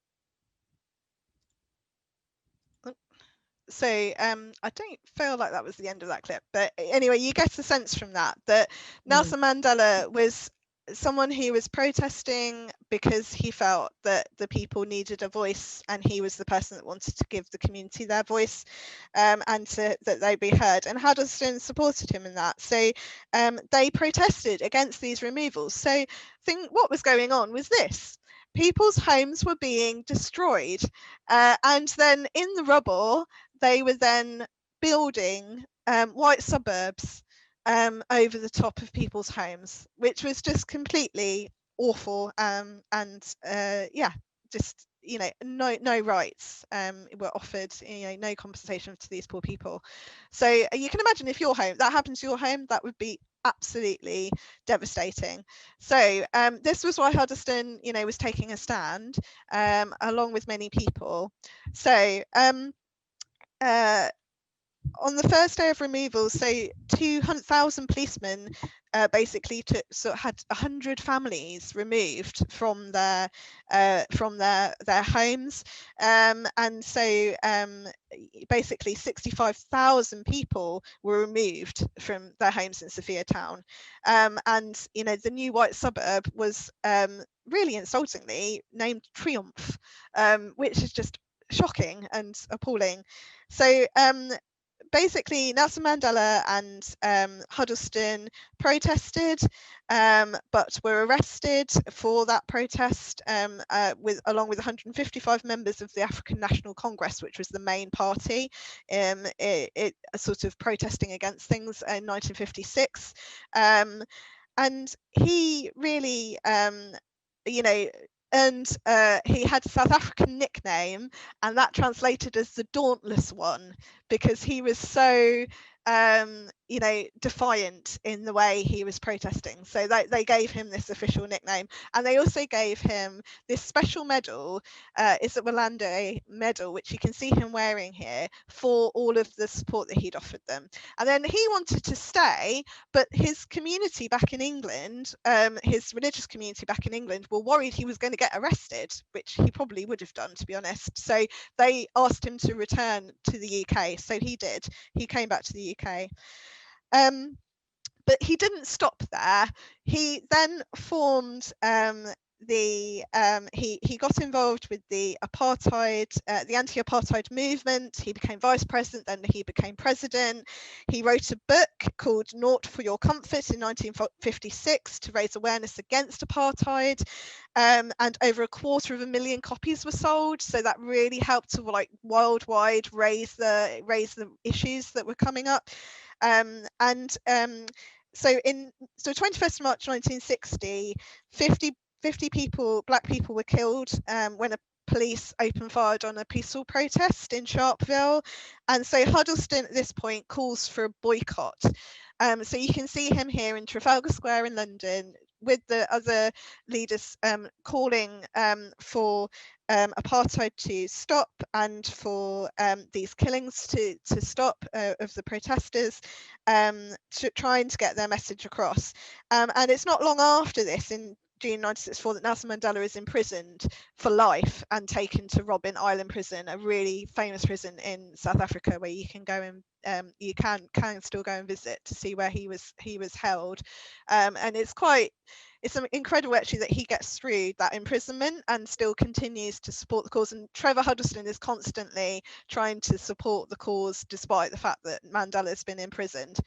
So I don't feel like that was the end of that clip, but anyway, you get a sense from that Nelson Mandela was someone who was protesting because he felt that the people needed a voice, and he was the person that wanted to give the community their voice, and that they be heard. And Hiddleston supported him in that. So they protested against these removals. So what was going on was this. People's homes were being destroyed, and then in the rubble, they were then building white suburbs over the top of people's homes, which was just completely awful. Just no rights were offered, no compensation to these poor people. So you can imagine if that happened to your home, that would be absolutely devastating. So this was why Hiddleston was taking a stand along with many people. So on the first day of removal, so 200,000 policemen basically had 100 families removed from their homes, and so basically 65,000 people were removed from their homes in Sophia Town, and you know, the new white suburb was really insultingly named Triumph, which is just shocking and appalling. So basically Nelson Mandela and Huddleston protested, but were arrested for that protest, along with 155 members of the African National Congress, which was the main party, it sort of protesting against things in 1956. And he really, you know, and he had a South African nickname, and that translated as the Dauntless One, because he was so you know, defiant in the way he was protesting. So they gave him this official nickname, and they also gave him this special medal. It's a Orlando medal, which you can see him wearing here, for all of the support that he'd offered them. And then he wanted to stay, but his community back in England, his religious community back in England, were worried he was going to get arrested, which he probably would have done, to be honest. So they asked him to return to the UK. So he did. He came back to the UK. But he didn't stop there. He then formed he got involved with the anti-apartheid movement. He became vice president, then he became president. He wrote a book called Naught for Your Comfort in 1956 to raise awareness against apartheid, and over 250,000 copies were sold. So that really helped to, like, worldwide raise the issues that were coming up. So 21st March 1960, 50 people, black people, were killed when police opened fire on a peaceful protest in Sharpeville. And so Huddleston at this point calls for a boycott. So you can see him here in Trafalgar Square in London, with the other leaders calling for apartheid to stop, and for these killings to stop of the protesters, trying to get their message across. And it's not long after this, in June 1964, that Nelson Mandela is imprisoned for life and taken to Robben Island Prison, a really famous prison in South Africa, where you can go and you can still go and visit to see where he was held. And it's incredible actually that he gets through that imprisonment and still continues to support the cause. And Trevor Hiddleston is constantly trying to support the cause despite the fact that Mandela's been imprisoned.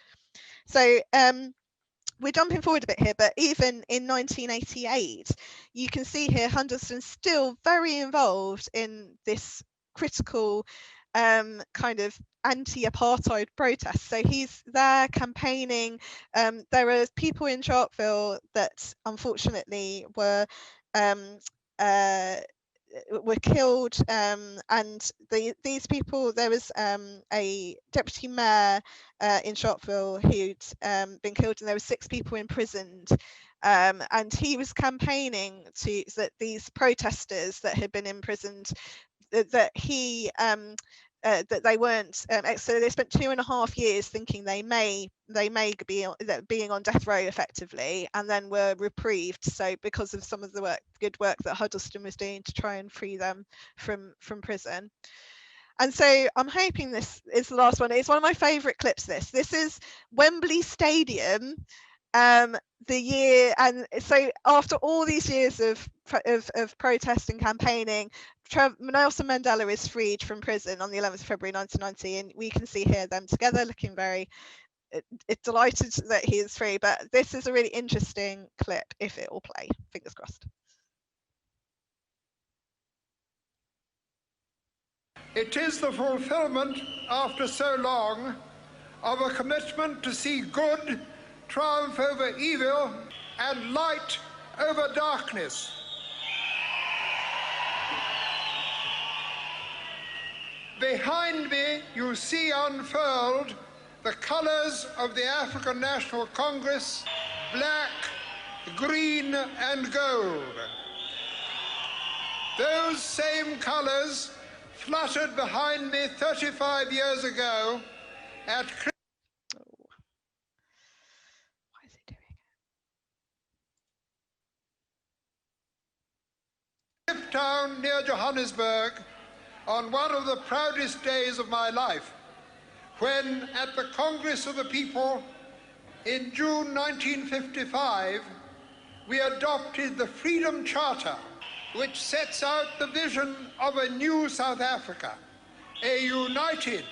So we're jumping forward a bit here, but even in 1988, you can see here Huddleston's still very involved in this critical kind of anti-apartheid protest. So he's there campaigning. There are people in Sharpeville that unfortunately were killed, and these people, there was a deputy mayor in Sharpeville who'd been killed, and there were 6 people imprisoned, and he was campaigning that these protesters that had been imprisoned, that he that they weren't, so they spent 2.5 years thinking they may be being on death row effectively, and then were reprieved. So because of some of the good work that Huddleston was doing to try and free them from prison. And so I'm hoping this is the last one. It's one of my favourite clips. This is Wembley Stadium, the year, and so after all these years of protest and campaigning, Nelson Mandela is freed from prison on the 11th of February 1990, and we can see here them together looking very delighted that he is free. But this is a really interesting clip, if it will play. Fingers crossed. It is the fulfillment, after so long, of a commitment to see good triumph over evil and light over darkness. Behind me, you see unfurled the colors of the African National Congress, black, green, and gold. Those same colors fluttered behind me 35 years ago at Oh. Why is it doing it? Cape Town near Johannesburg on one of the proudest days of my life, when at the Congress of the People in June 1955, we adopted the Freedom Charter, which sets out the vision of a new South Africa, a united,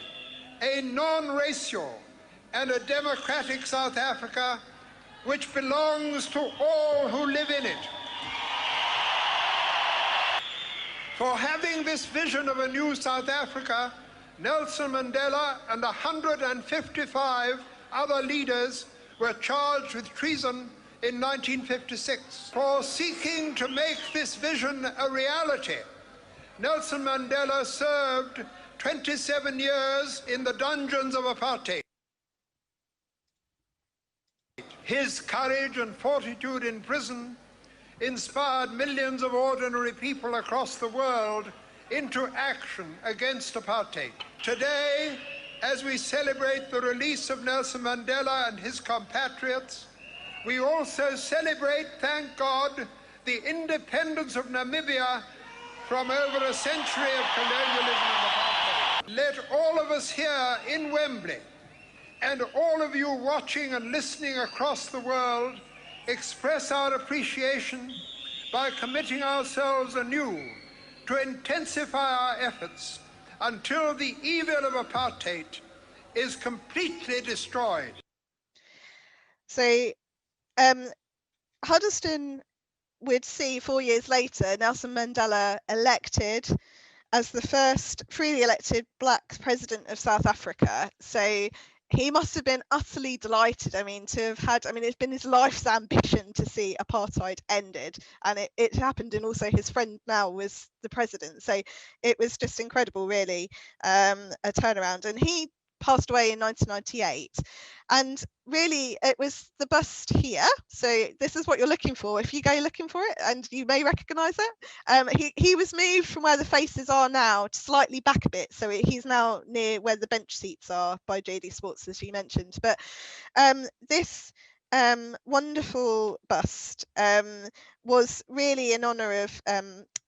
a non-racial, and a democratic South Africa which belongs to all who live in it. For having this vision of a new South Africa, Nelson Mandela and 155 other leaders were charged with treason in 1956. For seeking to make this vision a reality, Nelson Mandela served 27 years in the dungeons of apartheid. His courage and fortitude in prison inspired millions of ordinary people across the world into action against apartheid. Today, as we celebrate the release of Nelson Mandela and his compatriots, we also celebrate, thank God, the independence of Namibia from over a century of colonialism and apartheid. Let all of us here in Wembley and all of you watching and listening across the world express our appreciation by committing ourselves anew to intensify our efforts until the evil of apartheid is completely destroyed. So Huddleston would see 4 years later Nelson Mandela elected as the first freely elected black president of South Africa. So he must have been utterly delighted. I mean, to have had, I mean, it's been his life's ambition to see apartheid ended, and it happened, and also his friend now was the president. So it was just incredible, really, a turnaround. And he passed away in 1998, and really it was the bust here. So this is what you're looking for if you go looking for it, and you may recognize it. He was moved from where the faces are now to slightly back a bit, so he's now near where the bench seats are by JD Sports, as you mentioned. But this wonderful bust was really in honor of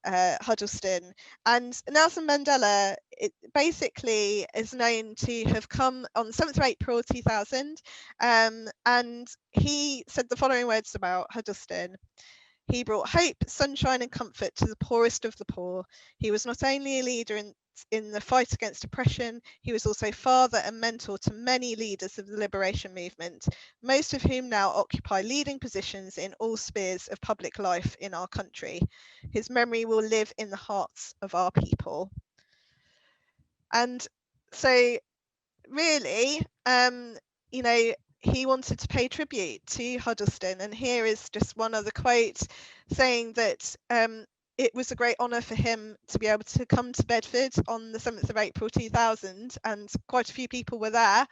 Huddleston, and Nelson Mandela basically is known to have come on the 7th of April 2000, and he said the following words about Huddleston. He brought hope, sunshine and comfort to the poorest of the poor. He was not only a leader in the fight against oppression, he was also father and mentor to many leaders of the liberation movement, most of whom now occupy leading positions in all spheres of public life in our country. His memory will live in the hearts of our people. And so really, you know, he wanted to pay tribute to Huddleston, and here is just one other quote saying that it was a great honour for him to be able to come to Bedford on the 7th of April 2000, and quite a few people were there,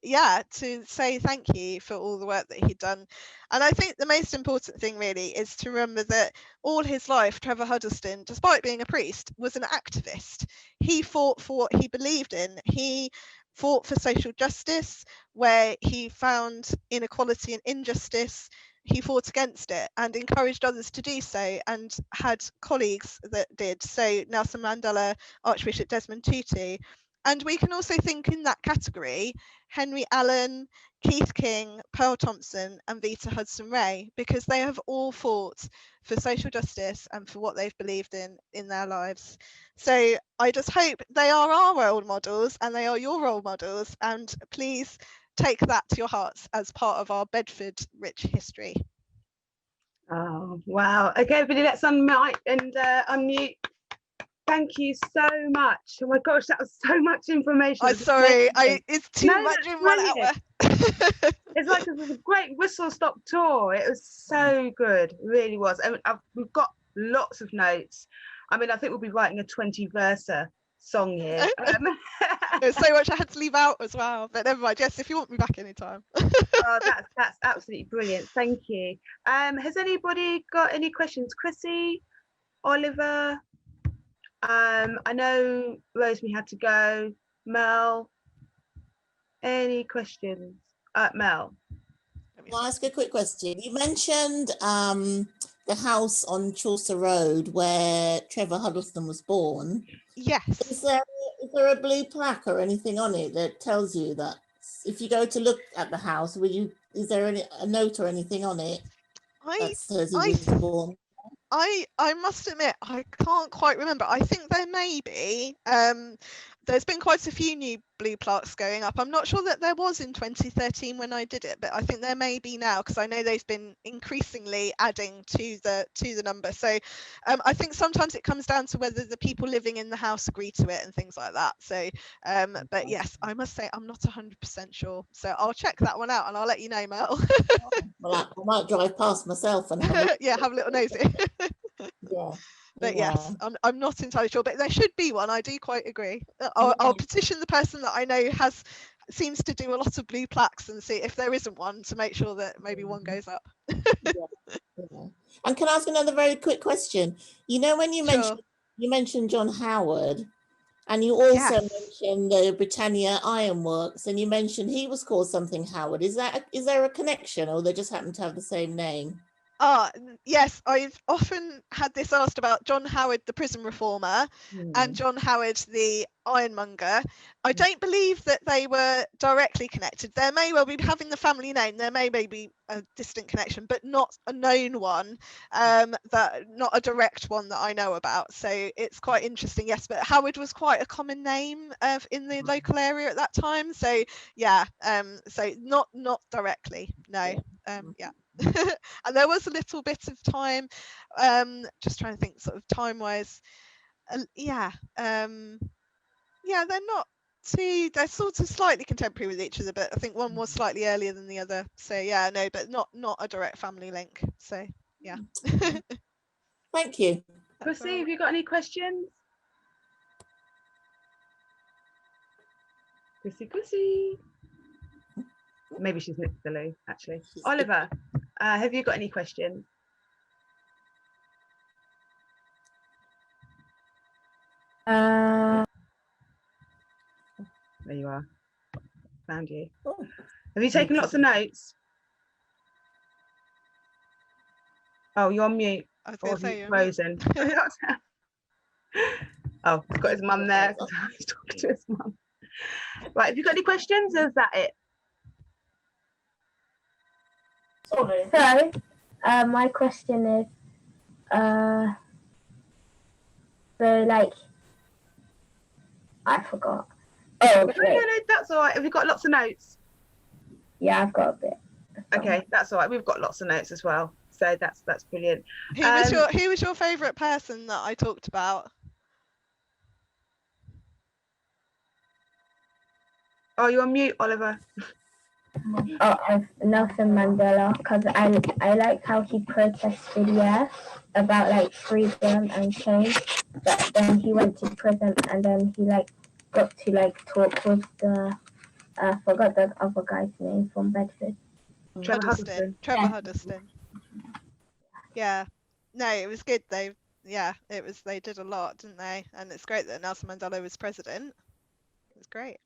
yeah, to say thank you for all the work that he'd done. And I think the most important thing really is to remember that all his life, Trevor Hiddleston, despite being a priest, was an activist. He fought for what he believed in. He fought for social justice where he found inequality and injustice. He fought against it and encouraged others to do so, and had colleagues that did. So Nelson Mandela, Archbishop Desmond Tutu. And we can also think in that category Henry Allen, Keith King, Pearl Thompson and Vita Hudson-Ray, because they have all fought for social justice and for what they've believed in their lives. So I just hope they are our role models and they are your role models, and please take that to your hearts as part of our Bedford rich history. Oh, wow. Okay, everybody, let's unmute and unmute. Thank you so much. Oh my gosh, that was so much information. I'm sorry, it's too much in 1 hour. It's like a great whistle-stop tour. It was so good, it really was. And we've got lots of notes. I mean, I think we'll be writing a 20-verser song here. There's so much I had to leave out as well, but never mind. Yes, if you want me back anytime. Oh, that's absolutely brilliant. Thank you. Has anybody got any questions? Chrissy, Oliver? I know Rosemary had to go. Mel, any questions? Mel. Can I ask a quick question? You mentioned the house on Chaucer Road where Trevor Hiddleston was born. Yes. Is there a blue plaque or anything on it that tells you that if you go to look at the house, is there a note or anything on it that says he was born? I must admit, I can't quite remember. I think there may be. There's been quite a few new blue plaques going up. I'm not sure that there was in 2013 when I did it, but I think there may be now, because I know they've been increasingly adding to the number. So I think sometimes it comes down to whether the people living in the house agree to it and things like that. So but yes, I must say I'm not 100% sure. So I'll check that one out and I'll let you know, Mel. Well, I might drive past myself and have a little nosy. Yeah. But yes, I'm not entirely sure, but there should be one. I do quite agree. I'll petition the person that I know seems to do a lot of blue plaques and see if there isn't one, to make sure that maybe one goes up. Yeah. And can I ask another very quick question? You know, when you mentioned John Howard, and you also mentioned the Britannia Ironworks, and you mentioned he was called something Howard. Is there a connection, or they just happen to have the same name? Yes, I've often had this asked about John Howard, the prison reformer, and John Howard, the ironmonger. I don't believe that they were directly connected. There may well be, having the family name, there may be a distant connection, but not a known one, not a direct one that I know about. So it's quite interesting, yes, but Howard was quite a common name in the local area at that time. So yeah, so not directly, no. Yeah. And there was a little bit of time, just trying to think sort of time wise, they're not too, they're sort of slightly contemporary with each other, but I think one was slightly earlier than the other. So yeah, no, but not a direct family link. So yeah. Thank you. Chrissy, have you got any questions? Chrissy. Maybe she's next to Lou, actually. Oliver, have you got any questions? There you are. Found you. Have you taken lots of notes? Oh, you're on mute. I was going to say, frozen. Oh, he's got his mum there. He's talking to his mum. Right, have you got any questions, or is that it? So, my question is, so like, I forgot. Oh, no, that's all right. Have you got lots of notes? Yeah, I've got a bit. Okay, that's all right. We've got lots of notes as well, so that's brilliant. Who was your favourite person that I talked about? Oh, you're on mute, Oliver. Nelson Mandela, because I like how he protested, about like freedom and change, but then he went to prison and then he like got to like talk with the forgot the other guy's name from Bedford. Trevor Hiddleston. Yeah, no, it was good though. Yeah, they did a lot, didn't they? And it's great that Nelson Mandela was president. It was great.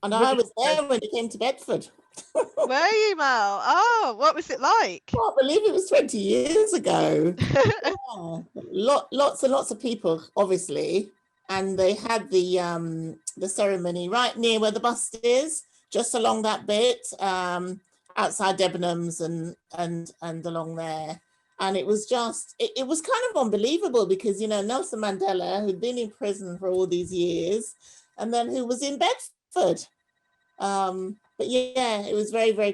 And I was there when he came to Bedford. Were you, Mel? Oh, what was it like? I can't believe it was 20 years ago. Yeah. Lots and lots of people, obviously. And they had the ceremony right near where the bust is, just along that bit, outside Debenhams and along there. And it was just, it was kind of unbelievable because, you know, Nelson Mandela, who'd been in prison for all these years, and then who was in Bedford. But yeah, it was very, very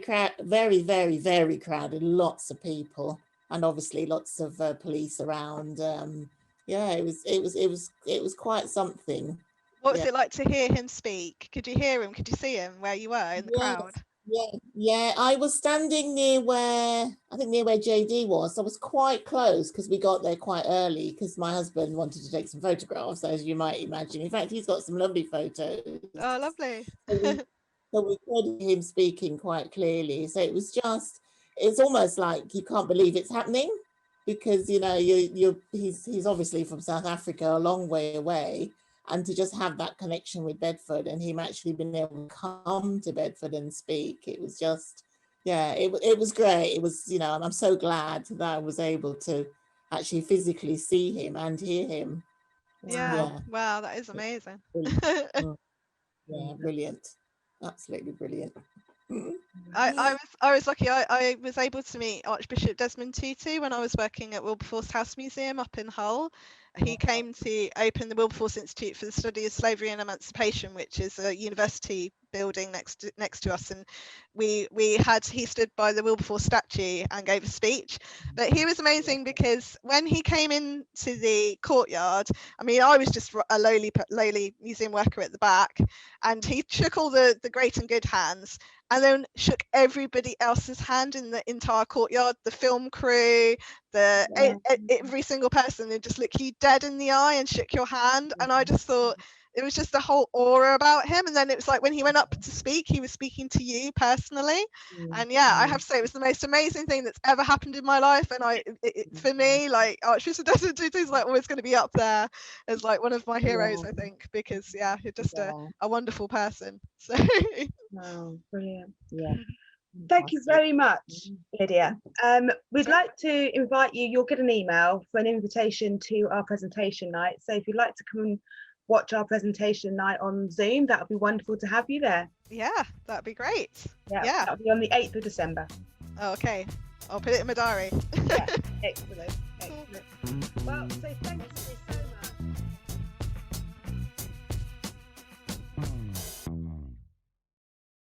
very crowded, lots of people, and obviously lots of police around. Yeah, it was quite something. What was it like to hear him speak? Could you hear him? Could you see him where you were in the crowd? Yeah, I was standing near where JD was. I was quite close because we got there quite early because my husband wanted to take some photographs, as you might imagine. In fact, he's got some lovely photos. Oh, lovely. So we heard him speaking quite clearly. So it's almost like you can't believe it's happening because, you know, he's obviously from South Africa, a long way away. and to just have that connection with Bedford, and him actually being able to come to Bedford and speak. It was just, yeah, it was great. It was, and I'm so glad that I was able to actually physically see him and hear him. Yeah. Wow, that is amazing. Yeah, brilliant. Absolutely brilliant. I was lucky. I was able to meet Archbishop Desmond Tutu when I was working at Wilberforce House Museum up in Hull. He came to open the Wilberforce Institute for the Study of Slavery and Emancipation, which is a university building next to us, and he stood by the Wilberforce statue and gave a speech. But he was amazing because when he came into the courtyard, I mean, I was just a lowly museum worker at the back, and he shook all the great and good hands, and then shook everybody else's hand in the entire courtyard, the film crew, every single person, and just looked you dead in the eye and shook your hand. And I just thought it was just a whole aura about him. And then it was like when he went up to speak, he was speaking to you personally. And yeah, I have to say it was the most amazing thing that's ever happened in my life. And for me, like Archbishop Desmond Tutu is like always going to be up there as like one of my heroes, I think, because yeah, he's just a wonderful person. So wow, brilliant. Yeah. Thank you very much, Lydia. We'd like to invite you, you'll get an email for an invitation to our presentation night. So if you'd like to come and watch our presentation night on Zoom, that would be wonderful to have you there. Yeah, that'd be great. Yeah. That'll be on the 8th of December. Oh, okay. I'll put it in my diary. Yeah, excellent. Well, so thanks for this.